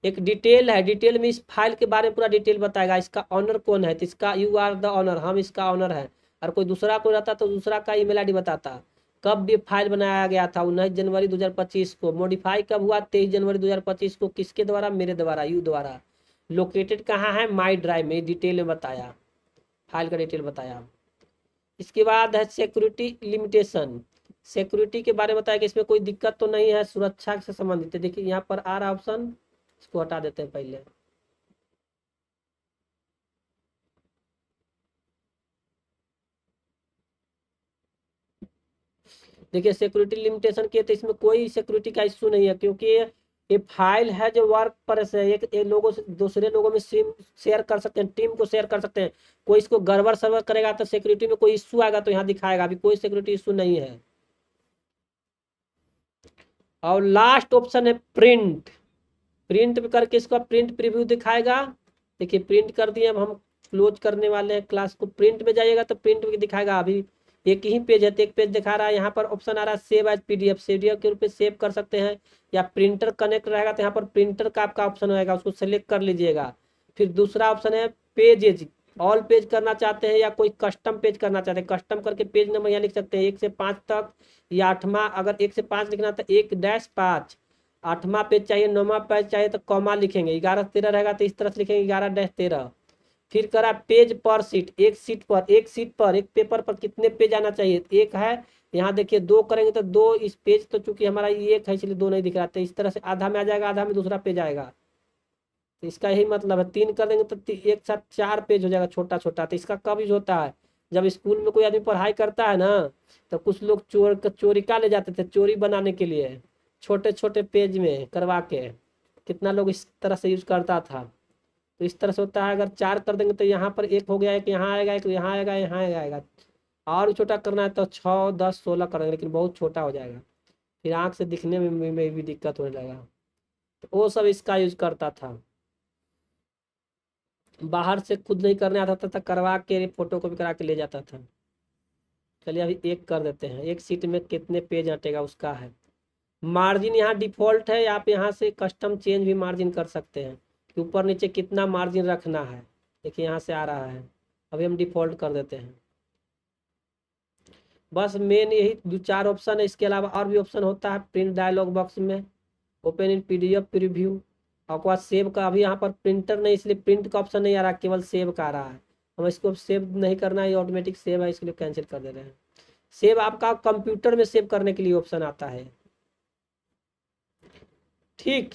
एक डिटेल है, डिटेल में इस फाइल के बारे में पूरा डिटेल बताएगा, इसका ऑनर कौन है, तो इसका यू आर द ऑनर, हम इसका ऑनर है। और कोई दूसरा कोई रहता तो दूसरा का ईमेल आईडी बताता। कब भी फाइल बनाया गया था 19 जनवरी 2025 को, मॉडिफाई कब हुआ 23 जनवरी 2025 को, किसके द्वारा, मेरे द्वारा, यू द्वारा। लोकेटेड कहाँ है, माई ड्राइव में, डिटेल में बताया, फाइल का डिटेल बताया। इसके बाद है सिक्योरिटी लिमिटेशन, सिक्योरिटी के बारे में बताया कि इसमें कोई दिक्कत तो नहीं है, सुरक्षा से संबंधित है। देखिए यहाँ पर आ रहा ऑप्शन, इसको हटा देते हैं पहले। देखिए सिक्योरिटी लिमिटेशन के, तो इसमें कोई सिक्योरिटी का इश्यू नहीं है, क्योंकि ये फाइल है जो वर्क पर से एक लोगों से दूसरे लोगों में सिम शेयर कर सकते हैं, टीम को शेयर कर सकते हैं। कोई इसको गड़बड़ सर्वर करेगा तो सिक्योरिटी में कोई इश्यू आएगा तो यहाँ दिखाएगा, अभी कोई सिक्योरिटी इश्यू नहीं है। और लास्ट ऑप्शन है प्रिंट, प्रिंट करके इसका प्रिंट प्रीव्यू दिखाएगा। देखिए प्रिंट कर दिए, अब हम क्लोज करने वाले हैं क्लास को। प्रिंट में जाइएगा तो प्रिंट में दिखाएगा, अभी एक ही पेज है तो एक पेज दिखा रहा है। यहाँ पर ऑप्शन आ रहा है सेव एज पीडीएफ, पीडीएफ के रूप में सेव कर सकते हैं, या प्रिंटर कनेक्ट रहेगा तो यहाँ पर प्रिंटर का आपका ऑप्शन होगा, उसको सेलेक्ट कर लीजिएगा। फिर दूसरा ऑप्शन है पेजेज, ऑल पेज करना चाहते हैं या कोई कस्टम पेज करना चाहते हैं, कस्टम करके पेज नंबर यहाँ लिख सकते हैं 1 से 5 तक, या 8वां, अगर 1 से 5 लिखना तो 1-5, 8वां पेज चाहिए, 9वां पेज चाहिए तो कॉमा लिखेंगे, 11-13 रहेगा तो इस तरह से लिखेंगे 11-13। फिर करा पेज पर सीट, एक सीट पर, एक सीट पर, एक पेपर पर कितने पेज आना चाहिए, एक है। यहाँ देखिए 2 करेंगे तो 2, इस पेज तो चूंकि हमारा ये एक है इसलिए 2 नहीं दिख रहा, तो इस तरह से आधा में आ जाएगा, आधा में दूसरा पेज आएगा। तो इसका यही मतलब है, 3 कर देंगे तो एक साथ 4 पेज हो जाएगा छोटा छोटा। तो इसका कब यूज होता है, जब स्कूल में कोई आदमी पढ़ाई करता है ना, तो कुछ लोग चोरी का ले जाते थे, चोरी बनाने के लिए छोटे छोटे पेज में करवा के, कितना लोग इस तरह से यूज करता था। तो इस तरह से होता है, अगर 4 कर देंगे तो यहाँ पर एक हो गया, एक यहाँ आएगा, एक यहाँ आएगा, यहाँ आएगा। और छोटा करना है तो 6-10-16 करेंगे, लेकिन बहुत छोटा हो जाएगा, फिर आँख से दिखने में भी दिक्कत होने लगा। तो वो सब इसका यूज करता था, बाहर से खुद नहीं करने आता था, करवा के फोटो कॉपी करा के ले जाता था। चलिए अभी एक कर देते हैं, एक सीट में कितने पेज हटेगा उसका है। मार्जिन यहाँ डिफॉल्ट है, आप यहाँ से कस्टम चेंज भी मार्जिन कर सकते हैं कि ऊपर नीचे कितना मार्जिन रखना है। देखिए यहाँ से आ रहा है, अभी हम डिफॉल्ट कर देते हैं। बस मेन यही 2-4 ऑप्शन है, इसके अलावा और भी ऑप्शन होता है प्रिंट डायलॉग बॉक्स में, ओपन इन पीडीएफ प्रीव्यू, और बाद सेव का। अभी यहाँ पर प्रिंटर नहीं इसलिए प्रिंट का ऑप्शन नहीं आ रहा, केवल सेव का आ रहा है। हम इसको सेव नहीं करना है, ये ऑटोमेटिक सेव है, इसलिए कैंसिल कर दे रहे हैं। सेव आपका कंप्यूटर में सेव करने के लिए ऑप्शन आता है। ठीक,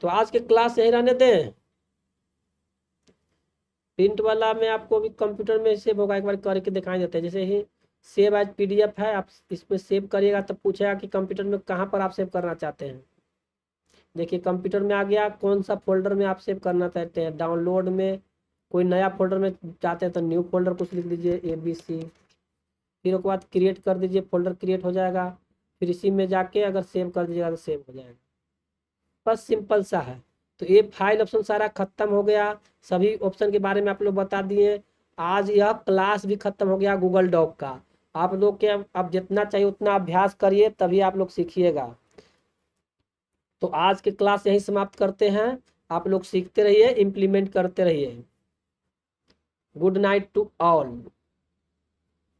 तो आज के क्लास यही रहने दें। प्रिंट वाला में आपको अभी कंप्यूटर में सेव होगा, एक बार करके दिखाई देते हैं। जैसे ही सेव एज पीडीएफ है, आप इसमें सेव करिएगा तो पूछेगा कि कंप्यूटर में कहाँ पर आप सेव करना चाहते हैं। देखिए कंप्यूटर में आ गया, कौन सा फोल्डर में आप सेव करना चाहते हैं, डाउनलोड में, कोई नया फोल्डर में चाहते हैं तो न्यू फोल्डर कुछ लिख दीजिए ABC, फिर उसके बाद क्रिएट कर दीजिए, फोल्डर क्रिएट हो जाएगा। फिर इसी में जाके अगर सेव कर दीजिएगा तो सेव हो जाएगा। बस सिंपल सा है। तो ये फाइल ऑप्शन सारा खत्म हो गया, सभी ऑप्शन के बारे में आप लोग बता दिए। आज यह क्लास भी खत्म हो गया गूगल डॉक का। आप लोग के अब जितना चाहिए उतना अभ्यास करिए, तभी आप लोग सीखिएगा। तो आज के क्लास यही समाप्त करते हैं। आप लोग सीखते रहिए, इम्प्लीमेंट करते रहिए। Good night to all.